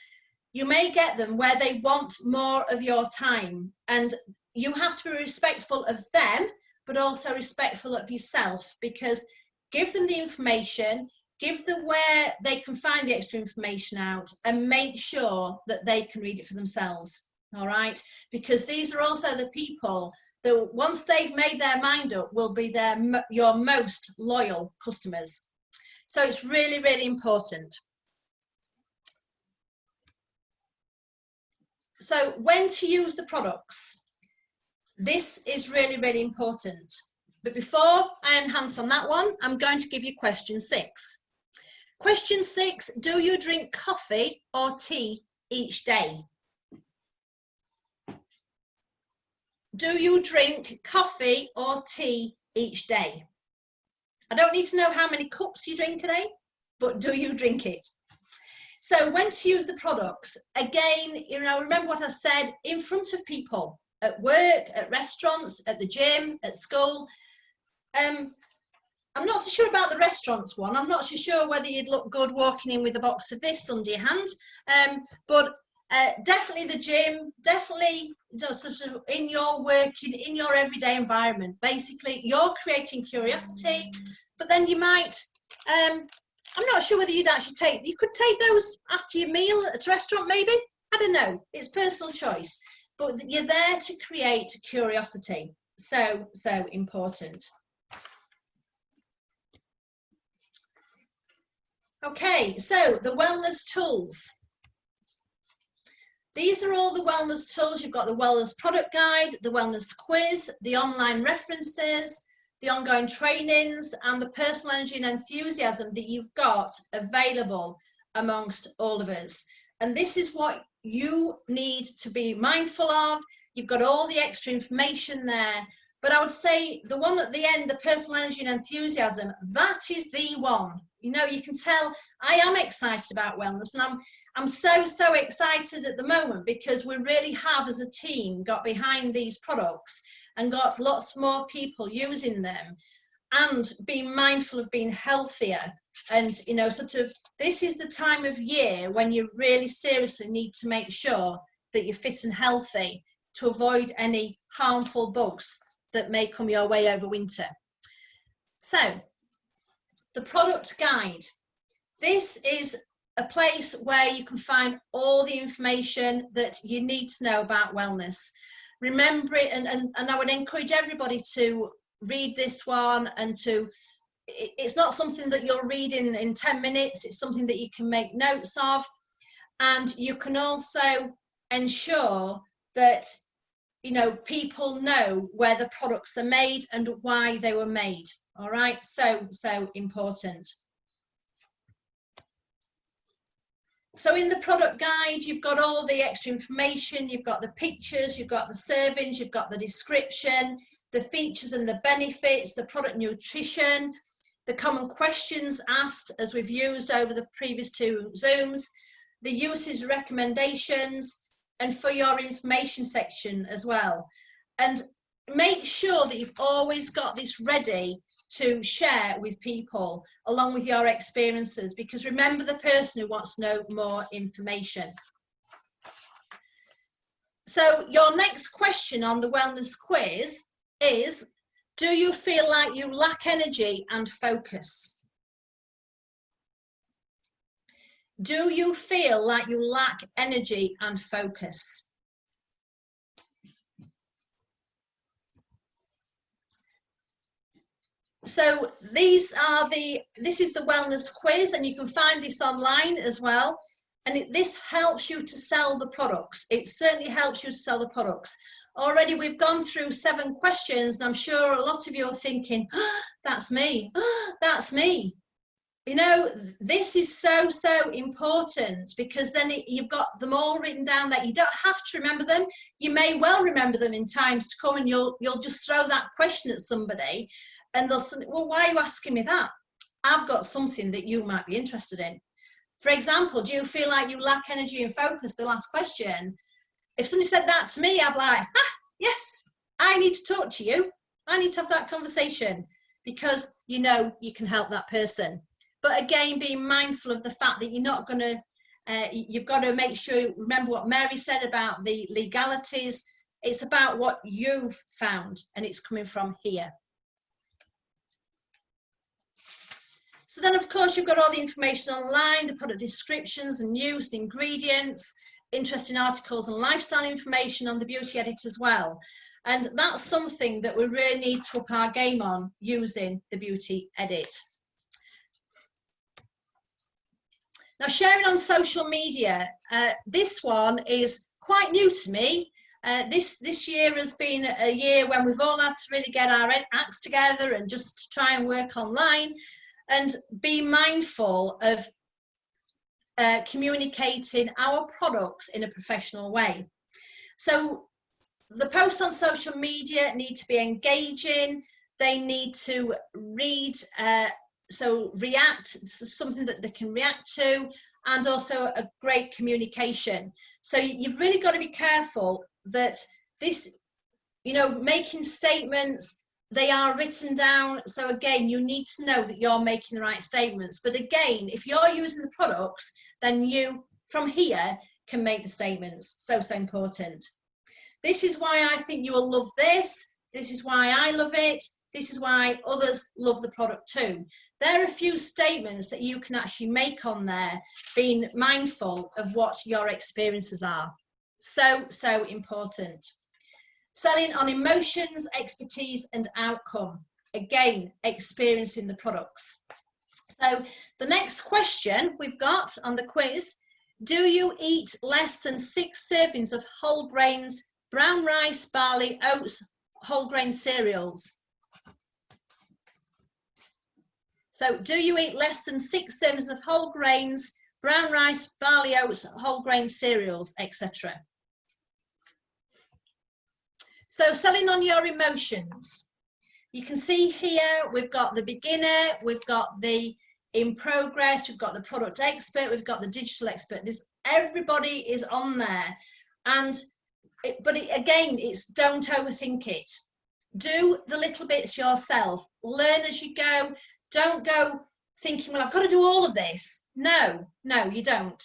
You may get them where they want more of your time, and you have to be respectful of them, but also respectful of yourself, because give them the information, give them where they can find the extra information out, and make sure that they can read it for themselves, all right? Because these are also the people that once they've made their mind up will be your most loyal customers. So it's really, really important. So when to use the products, this is really, really important. But before I enhance on that one, I'm going to give you question 6. Question 6, do you drink coffee or tea each day? Do you drink coffee or tea each day? I don't need to know how many cups you drink a day, but do you drink it? So when to use the products, again, you know, remember what I said, in front of people, at work, at restaurants, at the gym, at school. I'm not so sure about the restaurants one. I'm not so sure whether you'd look good walking in with a box of this under your hand, but definitely the gym, definitely sort of in your working, in your everyday environment. Basically, you're creating curiosity, but then you might, I'm not sure whether you'd actually you could take those after your meal at a restaurant maybe. I don't know, it's personal choice, but you're there to create curiosity. So important. Okay, so the wellness tools. These are all the wellness tools. You've got the wellness product guide, the wellness quiz, the online references, the ongoing trainings, and the personal energy and enthusiasm that you've got available amongst all of us. And this is what you need to be mindful of. You've got all the extra information there. But I would say the one at the end, the personal energy and enthusiasm, that is the one. You know, you can tell I am excited about wellness, and I'm so excited at the moment because we really have, as a team, got behind these products and got lots more people using them and being mindful of being healthier. And, you know, sort of, this is the time of year when you really seriously need to make sure that you're fit and healthy to avoid any harmful bugs that may come your way over winter. So, the product guide. This is a place where you can find all the information that you need to know about wellness. Remember it, and I would encourage everybody to read this one, and it's not something that you'll read in 10 minutes, it's something that you can make notes of, and you can also ensure that, you know, people know where the products are made and why they were made. All right, so important. So in the product guide, you've got all the extra information, you've got the pictures, you've got the servings, you've got the description, the features and the benefits, the product nutrition, the common questions asked as we've used over the previous 2 Zooms, the uses recommendations, and for your information section as well. And make sure that you've always got this ready to share with people along with your experiences, because remember the person who wants to know more information. So your next question on the wellness quiz is, do you feel like you lack energy and focus? Do you feel like you lack energy and focus? So this is the wellness quiz, and you can find this online as well. And this helps you to sell the products. It certainly helps you to sell the products. Already we've gone through 7 questions, and I'm sure a lot of you are thinking, oh, that's me, oh, that's me. You know, this is so important, because then you've got them all written down that you don't have to remember them. You may well remember them in times to come, and you'll just throw that question at somebody, and they'll say, well, why are you asking me that? I've got something that you might be interested in. For example, do you feel like you lack energy and focus? The last question. If somebody said that to me, I'd be like, yes, I need to talk to you. I need to have that conversation, because you know you can help that person. But again, being mindful of the fact that you're not going to, you've got to make sure, remember what Mary said about the legalities. It's about what you've found, and it's coming from here. So then, of course, you've got all the information online, the product descriptions and use, the ingredients, interesting articles and lifestyle information on the beauty edit as well. And that's something that we really need to up our game on, using the beauty edit. Now, sharing on social media, this one is quite new to me. This year has been a year when we've all had to really get our acts together and just try and work online. and be mindful of communicating our products in a professional way. So the posts on social media need to be engaging, they need to read, so react, something that they can react to, and also a great communication. So you've really got to be careful that this, you know, making statements, they are written down. So again, you need to know that you're making the right statements. But again, if you're using the products, then you, from here, can make the statements. So important. This is why I think you will love this. This is why I love it. This is why others love the product too. There are a few statements that you can actually make on there, being mindful of what your experiences are. So, so important. Selling on emotions, expertise, and outcome. Again, experiencing the products. So the next question we've got on the quiz, do you eat less than 6 servings of whole grains, brown rice, barley, oats, whole grain cereals? So do you eat less than 6 servings of whole grains, brown rice, barley, oats, whole grain cereals, etc.? So selling on your emotions. You can see here we've got the beginner, we've got the in progress, we've got the product expert, we've got the digital expert. Everybody is on there. And again, it's don't overthink it. Do the little bits yourself. Learn as you go. Don't go thinking, well, I've got to do all of this. No, you don't.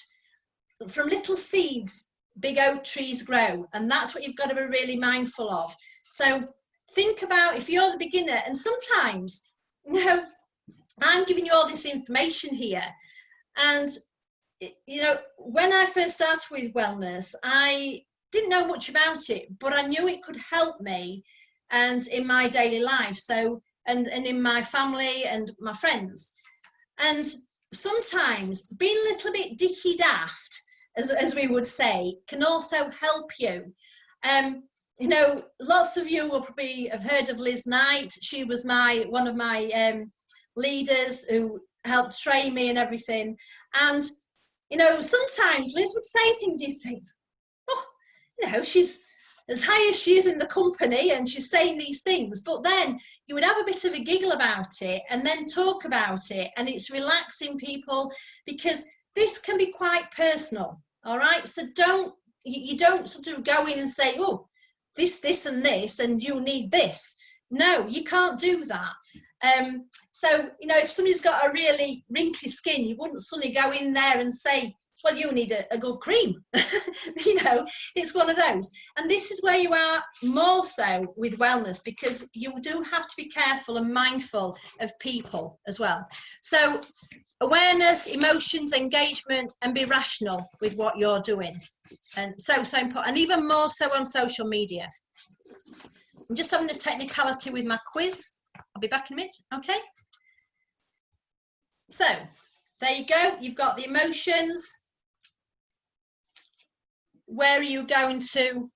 From little seeds, big oak trees grow, and that's what you've got to be really mindful of. So think about, if you're the beginner, and sometimes, you know, I'm giving you all this information here, and you know, when I first started with wellness, I didn't know much about it, but I knew it could help me and in my daily life, so and in my family and my friends. And sometimes being a little bit dicky daft, as we would say, can also help you. You know, lots of you will probably have heard of Liz Knight. She was one of my leaders who helped train me and everything. And you know, sometimes Liz would say things, you think, oh, you know, she's as high as she is in the company and she's saying these things, but then you would have a bit of a giggle about it and then talk about it, and it's relaxing people, because this can be quite personal. All right, so you don't sort of go in and say, oh, this and this, and you need this. No, you can't do that. So, you know, if somebody's got a really wrinkly skin, you wouldn't suddenly go in there and say, well, you need a good cream. You know, it's one of those. And this is where you are more so with wellness, because you do have to be careful and mindful of people as well. So awareness, emotions, engagement, and be rational with what you're doing. And so important, and even more so on social media. I'm just having a technicality with my quiz. I'll be back in a minute. Okay. So there you go. You've got the emotions. Where are you going to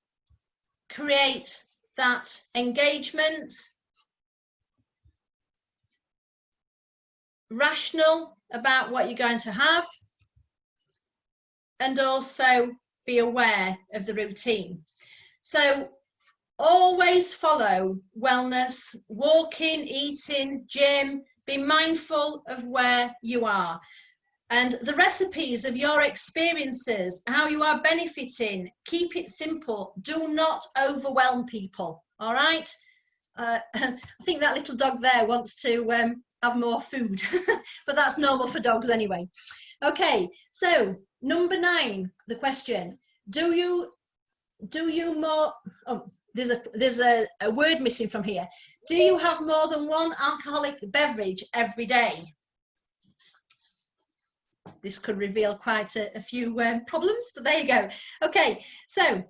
create that engagement? Rational about what you're going to have, and also be aware of the routine. So always follow wellness, walking, eating, gym. Be mindful of where you are and the recipes of your experiences, how you are benefiting. Keep it simple. Do not overwhelm people. All right. I think that little dog there wants to have more food, but that's normal for dogs anyway. Okay, so number 9, the question: do you more? Oh, there's a word missing from here. Do you have more than one alcoholic beverage every day? This could reveal quite a few problems, but there you go. Okay, so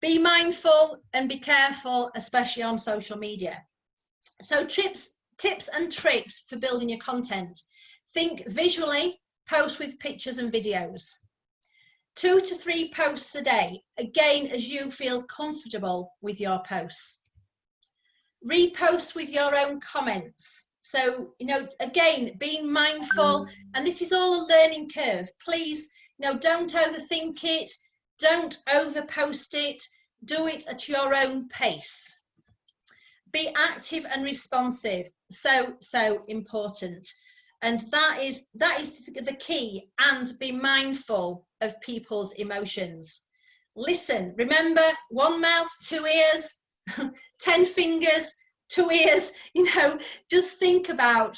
be mindful and be careful, especially on social media. So tips and tricks for building your content. Think visually, post with pictures and videos. 2 to 3 posts a day, again, as you feel comfortable with your posts. Repost with your own comments. So, you know, again, being mindful, and this is all a learning curve. Please, you know, don't overthink it. Don't overpost it. Do it at your own pace. Be active and responsive. So important. And that is the key. And be mindful of people's emotions. Listen, remember, 1 mouth, 2 ears, 10 fingers, 2 ears, you know, just think about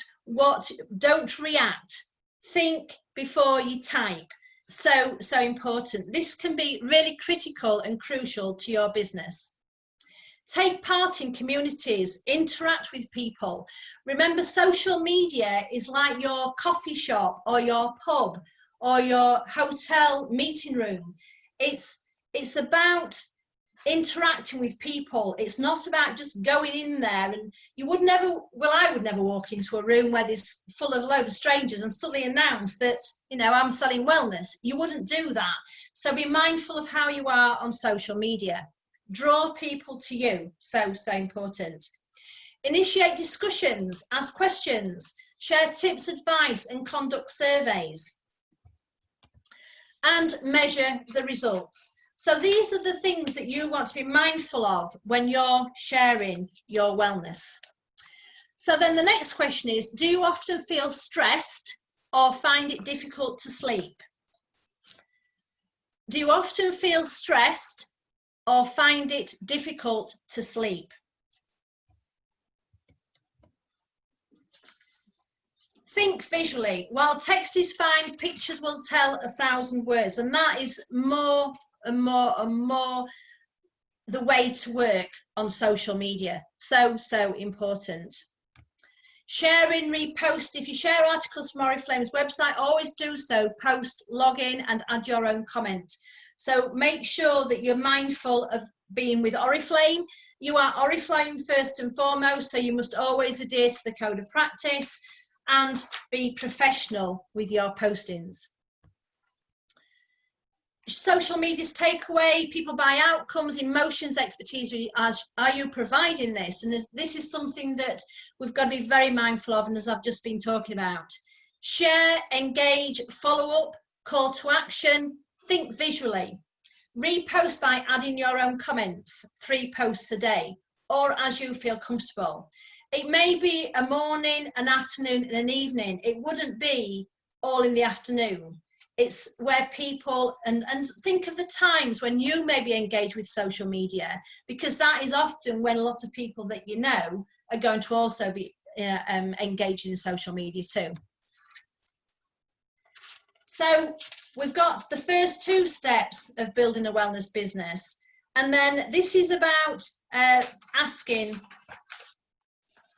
don't react. Think before you type. So important. This can be really critical and crucial to your business. Take part in communities, interact with people. Remember, social media is like your coffee shop or your pub or your hotel meeting room. It's about interacting with people. It's not about just going in there, and you would never, well, I would never walk into a room where there's full of a load of strangers and suddenly announce that, you know, I'm selling wellness. You wouldn't do that. So be mindful of how you are on social media. Draw people to you. So important. Initiate discussions, ask questions, share tips, advice, and conduct surveys. And measure the results. So these are the things that you want to be mindful of when you're sharing your wellness. So then the next question is, do you often feel stressed or find it difficult to sleep? Do you often feel stressed or find it difficult to sleep? Think visually. While text is fine, pictures will tell 1,000 words, and that is more and more and more the way to work on social media. So important. Sharing, repost. If you share articles from Oriflame's website, always do so. Post, log in, and add your own comment. So make sure that you're mindful of being with Oriflame. You are Oriflame first and foremost, so you must always adhere to the code of practice and be professional with your postings. Social media's takeaway, people buy outcomes, emotions, expertise. Are you providing this? And this is something that we've got to be very mindful of, and as I've just been talking about. Share, engage, follow up, call to action, think visually. Repost by adding your own comments, 3 posts a day, or as you feel comfortable. It may be a morning, an afternoon, and an evening. It wouldn't be all in the afternoon. It's where people, and think of the times when you maybe engage with social media, because that is often when a lot of people that you know are going to also be engaging in social media too. So we've got the first 2 steps of building a wellness business. And then this is about asking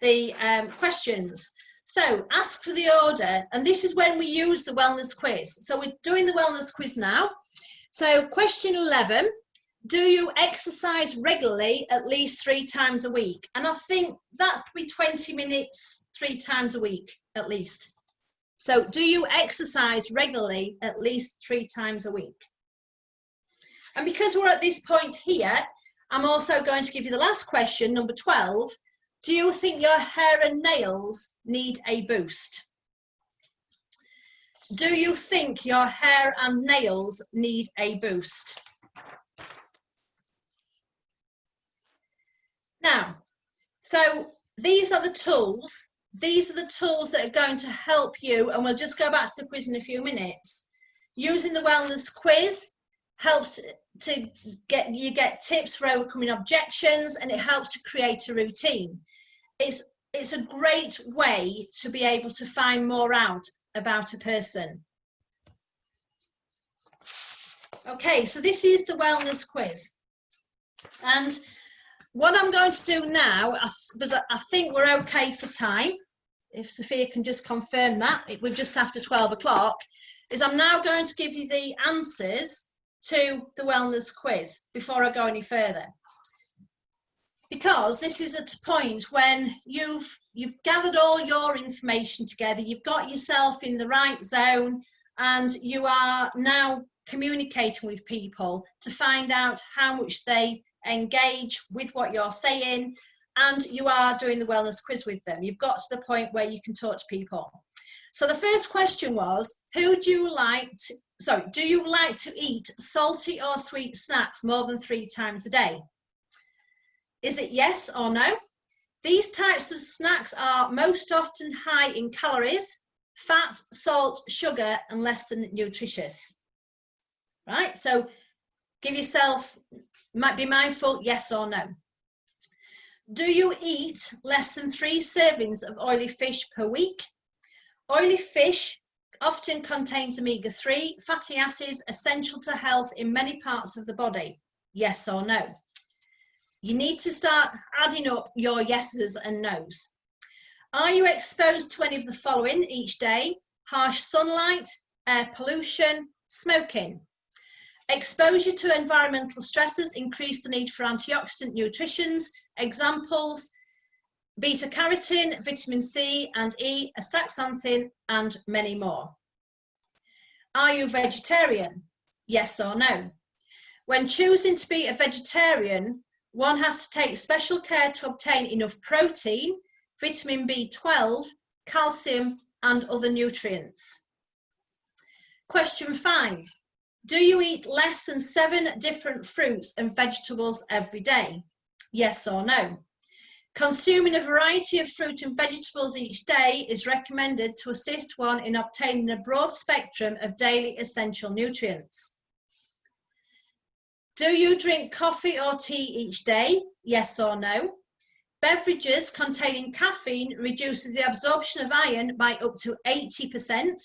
the questions. So ask for the order, and this is when we use the wellness quiz. So we're doing the wellness quiz now. So question 11, do you exercise regularly at least 3 times a week? And I think that's probably 20 minutes 3 times a week at least. So do you exercise regularly at least 3 times a week? And because we're at this point here, I'm also going to give you the last question, number 12. Do you think your hair and nails need a boost? Do you think your hair and nails need a boost? Now, so these are the tools. These are the tools that are going to help you, and we'll just go back to the quiz in a few minutes. Using the wellness quiz helps to get tips for overcoming objections, and it helps to create a routine. It's a great way to be able to find more out about a person. Okay, so this is the wellness quiz. And what I'm going to do now, because I think we're okay for time, if Sophia can just confirm that, we're just after 12 o'clock, is I'm now going to give you the answers to the wellness quiz before I go any further. Because this is at a point when you've gathered all your information together, you've got yourself in the right zone, and you are now communicating with people to find out how much they engage with what you're saying, and you are doing the wellness quiz with them. You've got to the point where you can talk to people. So the first question was, do you like to eat salty or sweet snacks more than 3 times a day? Is it yes or no? These types of snacks are most often high in calories, fat, salt, sugar, and less than nutritious. Right, so give yourself, might be mindful, yes or no. Do you eat less than 3 servings of oily fish per week? Oily fish often contains omega-3 fatty acids essential to health in many parts of the body. Yes or no? You need to start adding up your yeses and nos. Are you exposed to any of the following each day? Harsh sunlight, air pollution, smoking. Exposure to environmental stresses increase the need for antioxidant nutritions. Examples: beta-carotene, vitamin C and E, astaxanthin, and many more. Are you vegetarian? Yes or no? When choosing to be a vegetarian, one has to take special care to obtain enough protein, vitamin B12, calcium, and other nutrients. Question 5. Do you eat less than 7 different fruits and vegetables every day? Yes or no? Consuming a variety of fruit and vegetables each day is recommended to assist one in obtaining a broad spectrum of daily essential nutrients. Do you drink coffee or tea each day? Yes or no? Beverages containing caffeine reduces the absorption of iron by up to 80%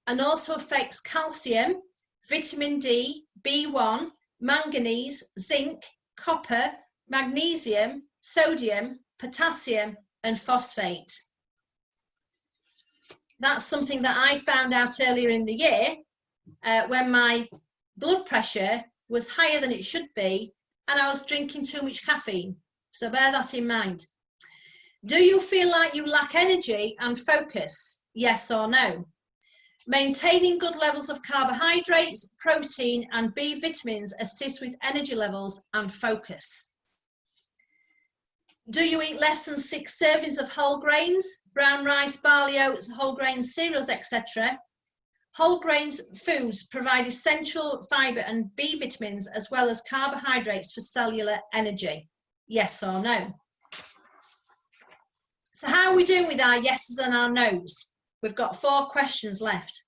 and also affects calcium, vitamin D, B1, manganese, zinc, copper, magnesium, sodium, potassium, and phosphate. That's something that I found out earlier in the year when my blood pressure was higher than it should be and I was drinking too much caffeine. So bear that in mind. Do you feel like you lack energy and focus? Yes or no? Maintaining good levels of carbohydrates, protein, and B vitamins assist with energy levels and focus. Do you eat less than 6 servings of whole grains, brown rice, barley, oats, whole grain cereals, etc.? Whole grains foods provide essential fibre and B vitamins as well as carbohydrates for cellular energy. Yes or no? So how are we doing with our yeses and our nos? We've got 4 questions left.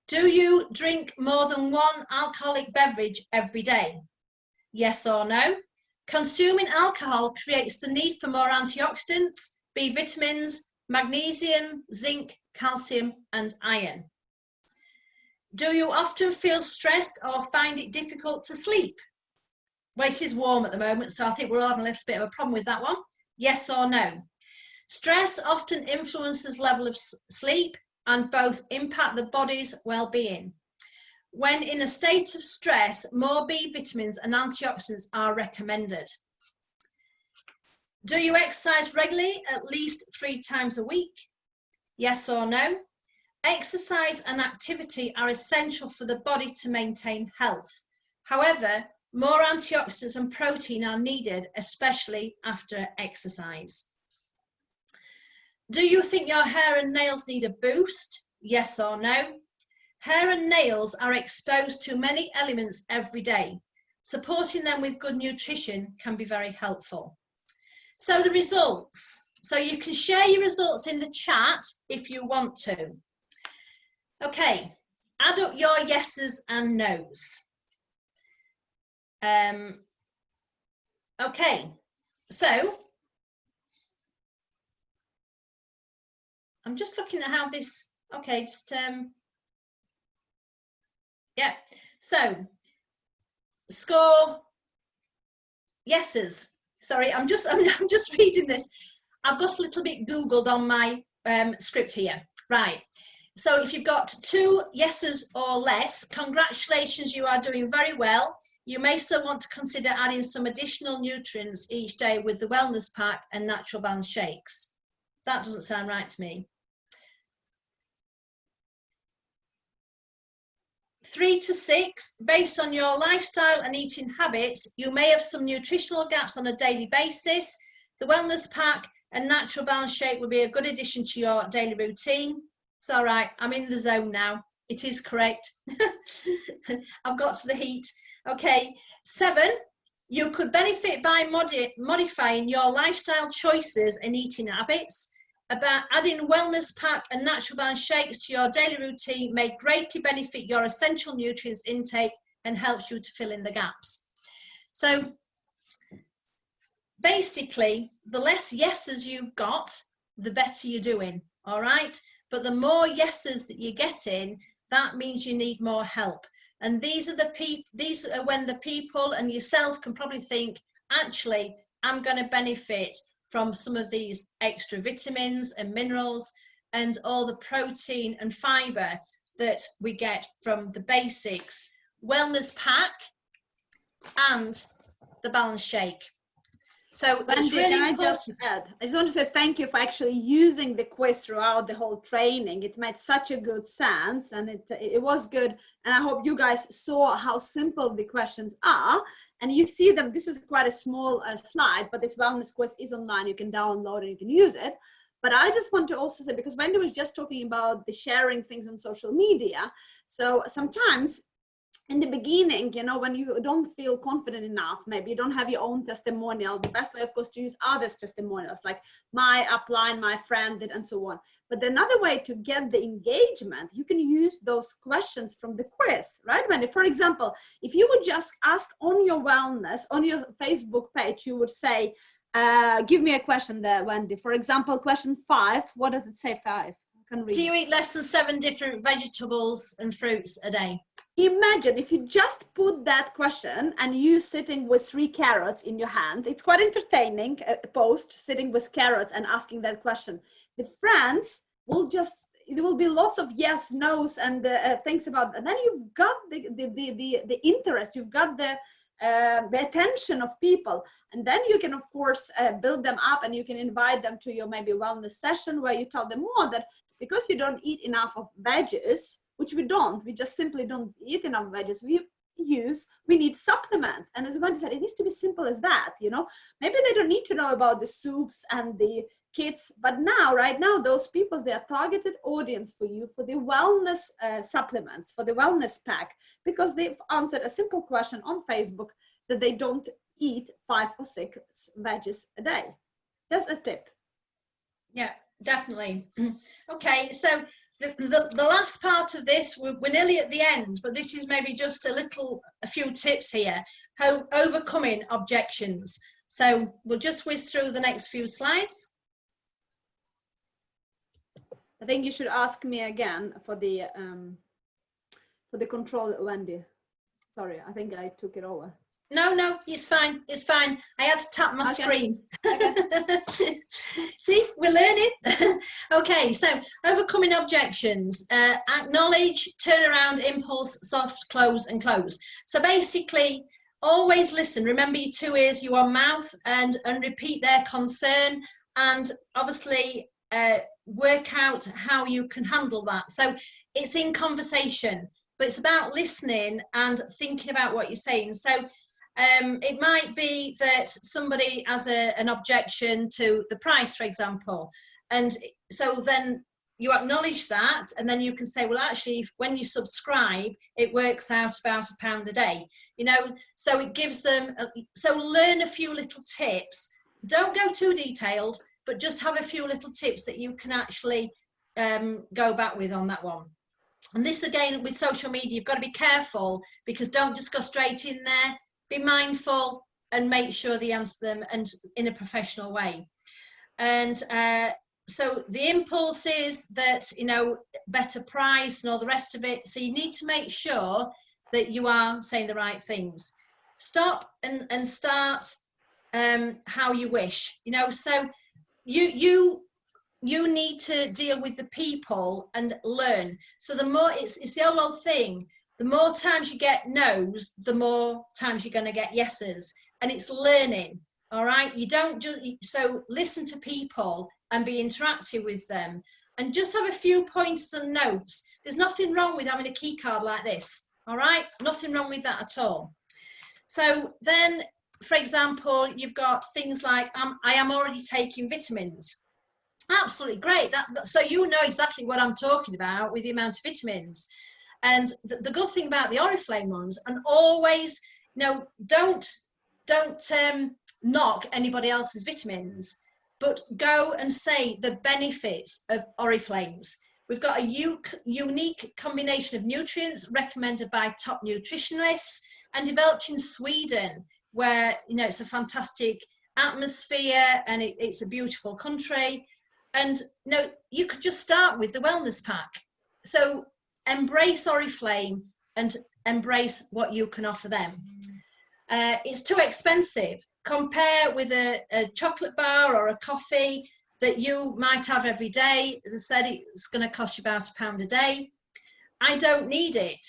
Do you drink more than 1 alcoholic beverage every day? Yes or no? Consuming alcohol creates the need for more antioxidants, B vitamins, magnesium, zinc, calcium, and iron. Do you often feel stressed or find it difficult to sleep? Well, it is warm at the moment, so I think we're all having a little bit of a problem with that one. Yes or no? Stress often influences level of sleep and both impact the body's well-being. When in a state of stress, more B vitamins and antioxidants are recommended. Do you exercise regularly, at least 3 times a week? Yes or no? Exercise and activity are essential for the body to maintain health. However, more antioxidants and protein are needed, especially after exercise. Do you think your hair and nails need a boost? Yes or no? Hair and nails are exposed to many elements every day. Supporting them with good nutrition can be very helpful. So the results. So you can share your results in the chat if you want to. Okay, add up your yeses and nos. Okay, so I'm just looking at how this, okay, just, yeah, so score yeses. Sorry, I'm just reading this. I've got a little bit Googled on my script here. Right, so if you've got 2 yeses or less, congratulations, you are doing very well. You may still want to consider adding some additional nutrients each day with the wellness pack and natural balance shakes. That doesn't sound right to me. 3 to 6, based on your lifestyle and eating habits, you may have some nutritional gaps on a daily basis. the wellness pack and natural balance shake would be a good addition to your daily routine. It's all right, I'm in the zone now. It is correct. I've got to the heat. Okay, 7, you could benefit by modifying your lifestyle choices and eating habits. About adding wellness pack and natural balance shakes to your daily routine may greatly benefit your essential nutrients intake and helps you to fill in the gaps. So basically, the less yeses you've got, the better you're doing, all right? But the more yeses that you're getting, that means you need more help. And these are when the people and yourself can probably think, actually, I'm going to benefit from some of these extra vitamins and minerals and all the protein and fiber that we get from the basics wellness pack and the balance shake. So Wendy, it's really can important. I just want to say thank you for actually using the quiz throughout the whole training. It made such a good sense, and it was good. And I hope you guys saw how simple the questions are. And you see them. This is quite a small slide, but this wellness quiz is online. You can download and you can use it. But I just want to also say, because Wendy was just talking about the sharing things on social media. So sometimes in the beginning, you know, when you don't feel confident enough, maybe you don't have your own testimonial, the best way, of course, to use others' testimonials, like my upline, my friend did, and so on. But another way to get the engagement, you can use those questions from the quiz, right, Wendy? For example, if you would just ask on your wellness, on your Facebook page, you would say, give me a question there, Wendy. For example, question 5, what does it say, 5? I can read. Do you eat less than 7 different vegetables and fruits a day? Imagine if you just put that question and you sitting with 3 carrots in your hand. It's quite entertaining, a post sitting with carrots and asking that question. The friends will just, there will be lots of yes, no's, and things about, and then you've got the interest, you've got the attention of people, and then you can of course build them up, and you can invite them to your maybe wellness session where you tell them more that because you don't eat enough of veggies, which we just simply don't eat enough veggies, we need supplements. And as Wendy said, it needs to be simple as that, you know. Maybe they don't need to know about the soups and the kits, but right now, those people, they are targeted audience for you for the wellness supplements, for the wellness pack, because they've answered a simple question on Facebook that they don't eat 5 or 6 veggies a day. That's a tip. Yeah, definitely. Okay, so the last part of this, we're nearly at the end, but this is maybe just a few tips here. How overcoming objections. So we'll just whiz through the next few slides. I think you should ask me again for the control, Wendy. Sorry, I think I took it over. No, it's fine. It's fine. I had to tap my screen. Okay. See, we're learning. Okay, so overcoming objections. Acknowledge, turn around, impulse, soft, close, and close. So basically, always listen. Remember your 2 ears, your mouth, and repeat their concern. And obviously, work out how you can handle that. So it's in conversation, but it's about listening and thinking about what you're saying. So it might be that somebody has an objection to the price, for example, and so then you acknowledge that, and then you can say, well, actually, when you subscribe, it works out about £1 a day, you know. So it gives them, so learn a few little tips. Don't go too detailed, but just have a few little tips that you can actually go back with on that one. And this, again, with social media, you've got to be careful, because don't just go straight in there. Be mindful and make sure they answer them and in a professional way. And so the impulse is that, you know, better price and all the rest of it. So you need to make sure that you are saying the right things. Stop and start how you wish, you know. So you need to deal with the people and learn. So the more, it's the old thing. The more times you get no's, the more times you're going to get yeses. And it's learning, all right? You don't just, so listen to people and be interactive with them. And just have a few pointers and notes. There's nothing wrong with having a key card like this, all right? Nothing wrong with that at all. So then for example, you've got things like, I am already taking vitamins. Absolutely great. So you know exactly what I'm talking about with the amount of vitamins. And the good thing about the Oriflame ones, and always, don't knock anybody else's vitamins, but go and say the benefits of Oriflames. We've got a unique combination of nutrients recommended by top nutritionists and developed in Sweden, where, it's a fantastic atmosphere and it's a beautiful country. And, you could just start with the wellness pack. So embrace Oriflame and embrace what you can offer them. It's too expensive. Compare with a chocolate bar or a coffee that you might have every day. As I said, it's going to cost you about £1 a day. I don't need it.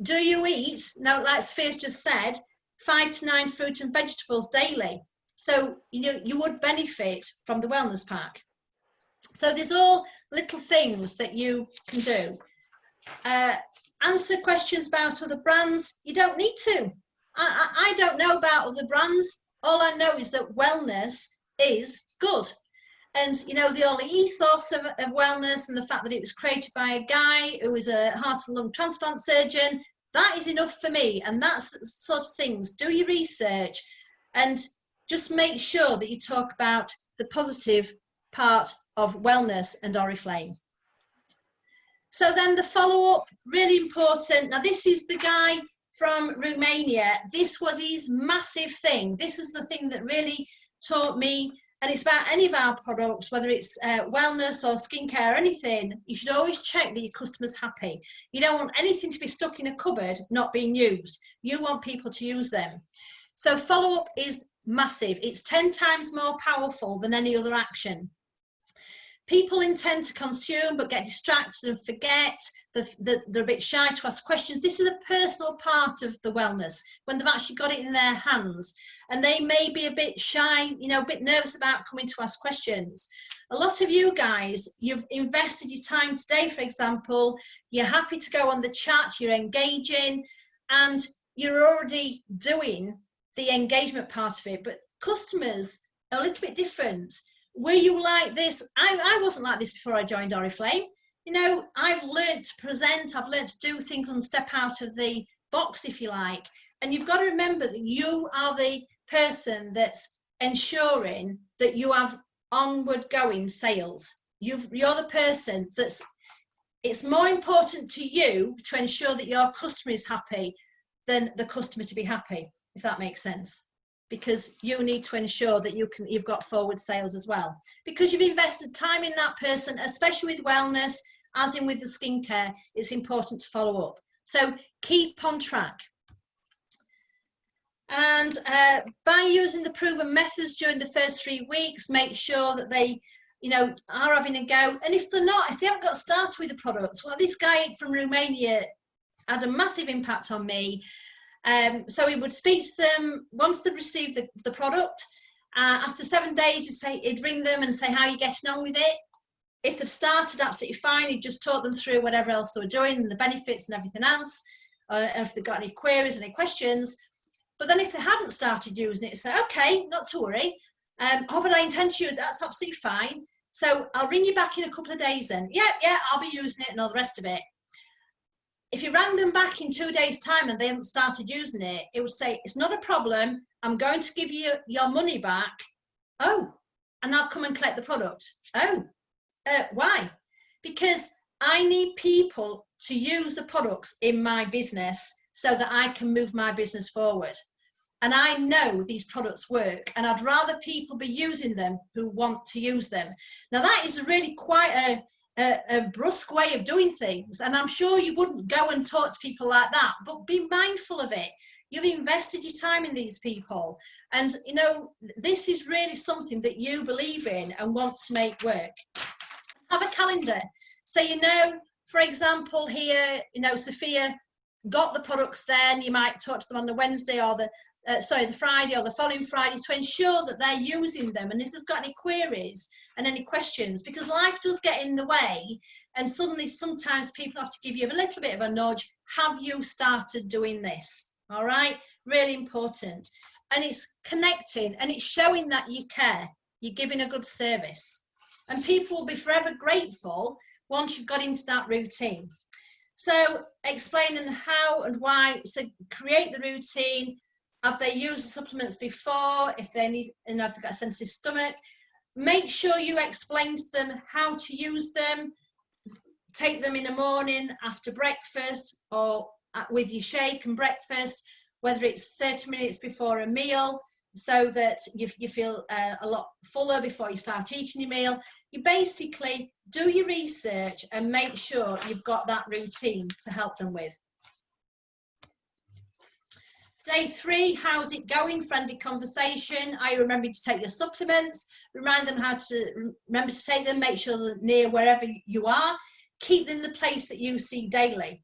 Do you eat? Now, like Sophia's just said, 5 to 9 fruit and vegetables daily. So, you would benefit from the wellness pack. So there's all little things that you can do. Answer questions about other brands. You don't need to. I don't know about other brands. All I know is that wellness is good. And, the whole ethos of wellness and the fact that it was created by a guy who was a heart and lung transplant surgeon, that is enough for me. And that's the sort of things. Do your research and just make sure that you talk about the positive part of wellness and Oriflame. So then the follow-up, really important. Now, this is the guy from Romania. This was his massive thing. This is the thing that really taught me, and it's about any of our products, whether it's wellness or skincare or anything, you should always check that your customer's happy. You don't want anything to be stuck in a cupboard not being used. You want people to use them. So follow-up is massive. It's 10 times more powerful than any other action. People intend to consume but get distracted and forget. They're a bit shy to ask questions. This is a personal part of the wellness when they've actually got it in their hands, and they may be a bit shy, a bit nervous about coming to ask questions. A lot of you guys, you've invested your time today, for example, you're happy to go on the chat, you're engaging, and you're already doing the engagement part of it, but customers are a little bit different. Were you like this? I wasn't like this before I joined Oriflame. I've learned to present, I've learned to do things and step out of the box, if you like. And you've got to remember that you are the person that's ensuring that you have onward going sales. You're the person it's more important to you to ensure that your customer is happy than the customer to be happy, if that makes sense. Because you need to ensure that you've got forward sales as well, because you've invested time in that person, especially with wellness, as in with the skincare. It's important to follow up. So keep on track. And by using the proven methods during the first 3 weeks, make sure that they, are having a go. And if they're not, if they haven't got started with the products, well, this guy from Romania had a massive impact on me. So he would speak to them once they'd received the product. After 7 days, he'd ring them and say, how are you getting on with it? If they'd started absolutely fine, he'd just talk them through whatever else they were doing and the benefits and everything else, or if they've got any queries, any questions. But then if they hadn't started using it, he'd say, okay, not to worry. But I intend to use it, that's absolutely fine. So I'll ring you back in a couple of days then. Yeah, I'll be using it and all the rest of it. If you rang them back in 2 days' time and they haven't started using it, it would say, it's not a problem, I'm going to give you your money back. Oh, and I'll come and collect the product. Oh, why? Because I need people to use the products in my business so that I can move my business forward. And I know these products work, and I'd rather people be using them who want to use them. Now, that is really quite a brusque way of doing things, and I'm sure you wouldn't go and talk to people like that, but be mindful of it. You've invested your time in these people, and this is really something that you believe in and want to make work. Have a calendar, so for example, here, Sofia got the products then, you might talk to them on the Wednesday or the Friday or the following Friday to ensure that they're using them, and if they've got any queries and any questions, because life does get in the way, and suddenly sometimes people have to give you a little bit of a nudge. Have you started doing this? All right, really important. and it's connecting, and it's showing that you care. You're giving a good service, and people will be forever grateful once you've got into that routine. So explaining how and why, so create the routine. Have they used the supplements before? If they need, and if they've got a sensitive stomach, make sure you explain to them how to use them. Take them in the morning after breakfast, or with your shake and breakfast, whether it's 30 minutes before a meal, so that you feel a lot fuller before you start eating your meal. You basically do your research and make sure you've got that routine to help them with. Day 3, how's it going? Friendly conversation. Are you remembering to take your supplements? Remind them how to remember to take them. Make sure they're near wherever you are. Keep them in the place that you see daily.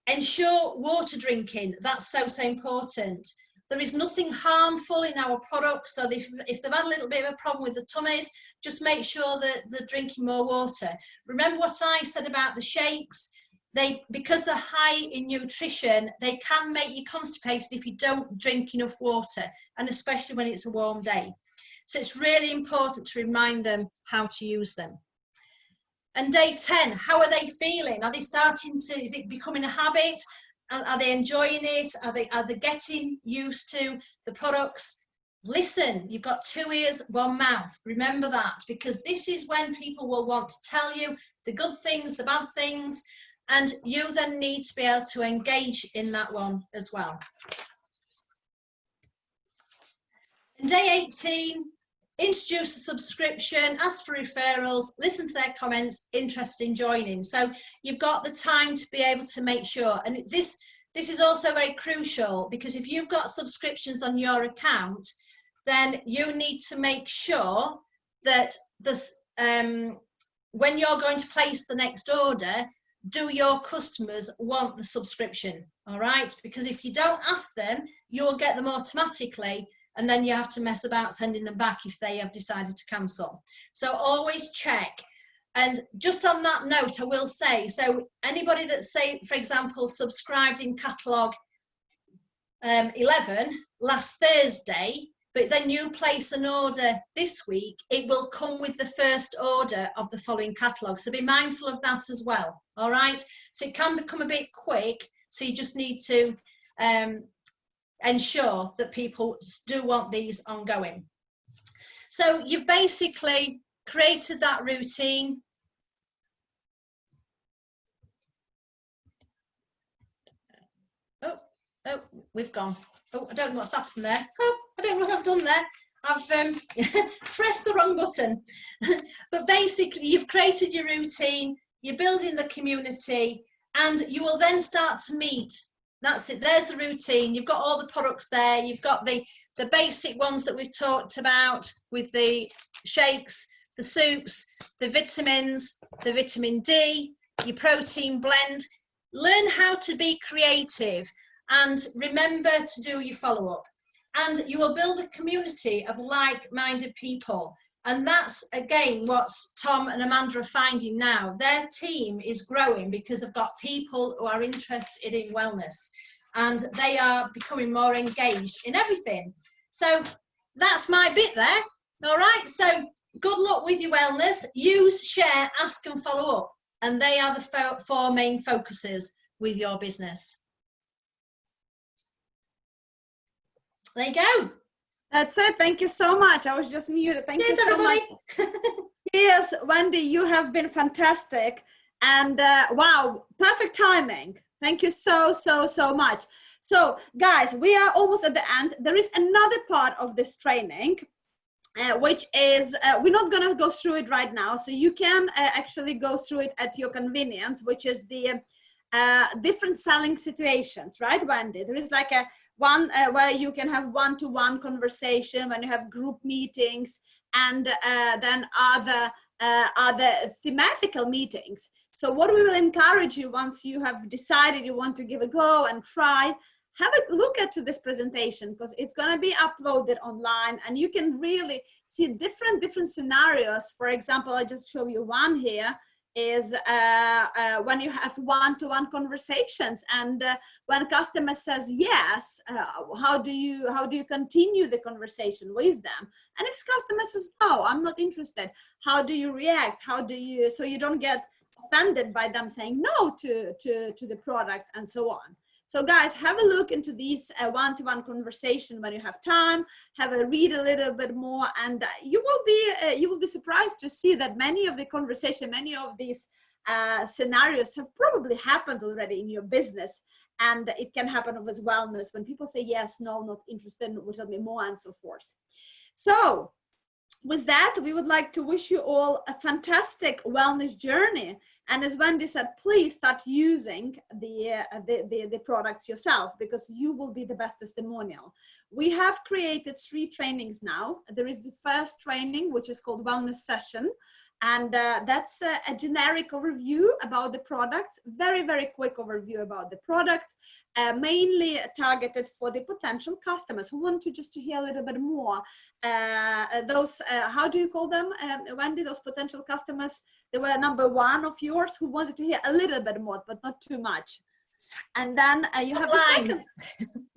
Ensure water drinking. That's so important. There is nothing harmful in our products, so if they've had a little bit of a problem with the tummies, just make sure that they're drinking more water. Remember what I said about the shakes? Because they're high in nutrition, they can make you constipated if you don't drink enough water, and especially when it's a warm day. So it's really important to remind them how to use them. And day 10, how are they feeling? Are they starting to, is it becoming a habit? Are they enjoying it? Are they getting used to the products? Listen, you've got 2 ears, 1 mouth. Remember that, because this is when people will want to tell you the good things, the bad things, and you then need to be able to engage in that one as well. And day 18, introduce a subscription, ask for referrals, listen to their comments, interest in joining. So you've got the time to be able to make sure, and this is also very crucial, because if you've got subscriptions on your account, then you need to make sure that this, when you're going to place the next order, do your customers want the subscription? All right, because if you don't ask them, you'll get them automatically, and then you have to mess about sending them back if they have decided to cancel. So always check. And just on that note, I will say, so anybody that, say, for example, subscribed in catalogue 11 last Thursday, but then you place an order this week, it will come with the first order of the following catalogue. So be mindful of that as well. All right. So it can become a bit quick. So you just need to ensure that people do want these ongoing. So you've basically created that routine. Oh, we've gone. Oh, I don't know what's happened there. Oh, I don't know what I've done there. I've pressed the wrong button. But basically, you've created your routine, you're building the community, and you will then start to meet. That's it. There's the routine. You've got all the products there. You've got the basic ones that we've talked about with the shakes, the soups, the vitamins, the vitamin D, your protein blend. Learn how to be creative and remember to do your follow-up. And you will build a community of like-minded people. And that's, again, what Tom and Amanda are finding now. Their team is growing because they've got people who are interested in wellness, and they are becoming more engaged in everything. So that's my bit there. All right, so good luck with your wellness. Use, share, ask and follow up. And they are the 4 main focuses with your business. There you go. That's it. Thank you so much. I was just muted. Thank Cheers, you so everybody. much. Yes, Wendy, you have been fantastic. And wow, perfect timing. Thank you so much. So guys, we are almost at the end. There is another part of this training, which is, we're not going to go through it right now. So you can actually go through it at your convenience, which is the different selling situations, right, Wendy? There is like a one where you can have one-to-one conversation, when you have group meetings, and then other thematical meetings. So what we will encourage you, once you have decided you want to give a go and try, have a look at this presentation, because it's going to be uploaded online, and you can really see different scenarios. For example, I just show you one here. is when you have one-to-one conversations, and when customer says yes, how do you continue the conversation with them? And if customer says no, I'm not interested, how do you react? How do you, so you don't get offended by them saying no to the product and so on. So guys, have a look into these one-to-one conversation when you have time. Have a read a little bit more, and you will be surprised to see that many of the conversation, many of these scenarios have probably happened already in your business, and it can happen with wellness when people say yes, no, not interested, will tell me more, and so forth. So with that, we would like to wish you all a fantastic wellness journey. And as Wendy said, please start using the products yourself, because you will be the best testimonial. We have created 3 trainings now. There is the first training, which is called Wellness Session. And that's a generic overview about the products, very, very quick overview about the products, mainly targeted for the potential customers who want to just to hear a little bit more. Those, how do you call them, Wendy, those potential customers? They were number 1 of yours who wanted to hear a little bit more, but not too much. And then you have the second,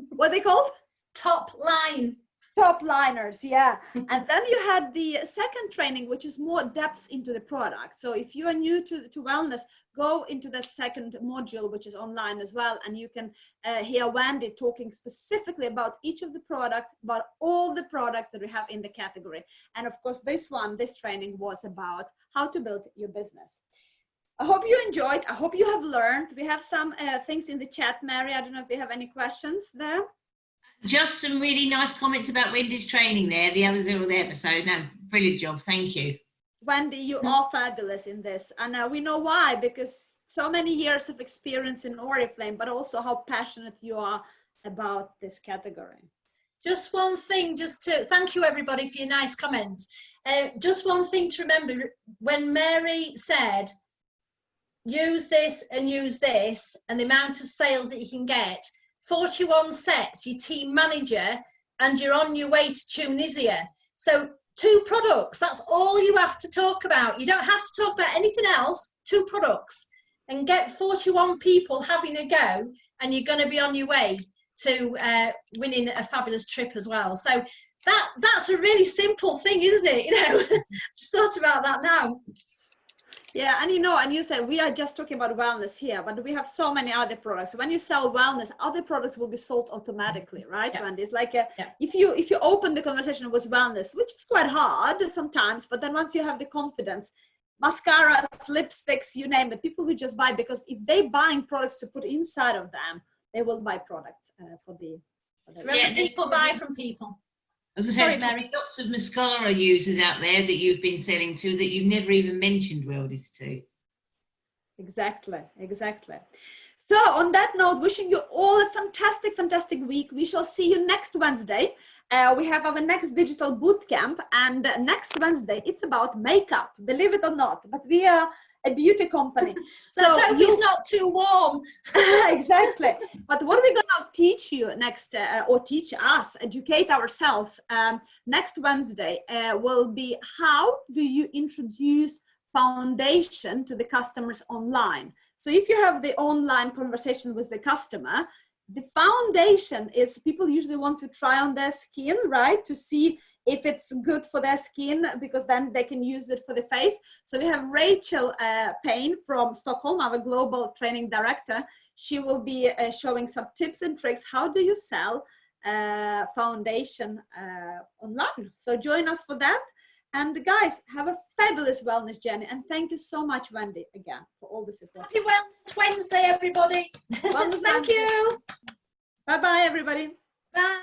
what they called? Top line. Top liners, yeah. And then you had the second training, which is more depth into the product. So if you are new to wellness, go into that second module, which is online as well. And you can hear Wendy talking specifically about each of the products, about all the products that we have in the category. And of course, this training was about how to build your business. I hope you enjoyed. I hope you have learned. We have some things in the chat, Mary. I don't know if you have any questions there. Just some really nice comments about Wendy's training there. The others are all there. So no, brilliant job. Thank you. Wendy, you are fabulous in this. And we know why, because so many years of experience in Oriflame, but also how passionate you are about this category. Just one thing, just to thank you everybody for your nice comments. Just one thing to remember, when Mary said, use this and use this, and the amount of sales that you can get, 41 sets, your team manager, and you're on your way to Tunisia. So 2 products, that's all you have to talk about. You don't have to talk about anything else, 2 products, and get 41 people having a go, and you're going to be on your way to winning a fabulous trip as well. So that's a really simple thing, isn't it? You know, just thought about that now. Yeah, and you know, and you said we are just talking about wellness here, but we have so many other products. When you sell wellness, other products will be sold automatically, right? Yeah. And it's like if you open the conversation with wellness, which is quite hard sometimes, but then once you have the confidence, mascaras, lipsticks, you name it, people will just buy, because if they're buying products to put inside of them, they will buy products for the Remember, people buy from people. Sorry, Mary. Lots of mascara users out there that you've been selling to that you've never even mentioned Wellness to. Exactly. So on that note, wishing you all a fantastic week. We shall see you next Wednesday. We have our next digital bootcamp, and next Wednesday it's about makeup, believe it or not, but we are a beauty company. So let's hope it's not too warm. Exactly. But what we're going to teach you next, or teach us, educate ourselves next Wednesday will be how do you introduce foundation to the customers online. So if you have the online conversation with the customer, the foundation is people usually want to try on their skin, right? To see if it's good for their skin, because then they can use it for the face. So we have Rachel Payne from Stockholm, our global training director. She will be showing some tips and tricks. How do you sell foundation online? So join us for that. And guys, have a fabulous wellness journey. And thank you so much, Wendy, again, for all the support. Happy Wellness Wednesday, everybody. Wellness Thank you. Bye-bye, everybody. Bye.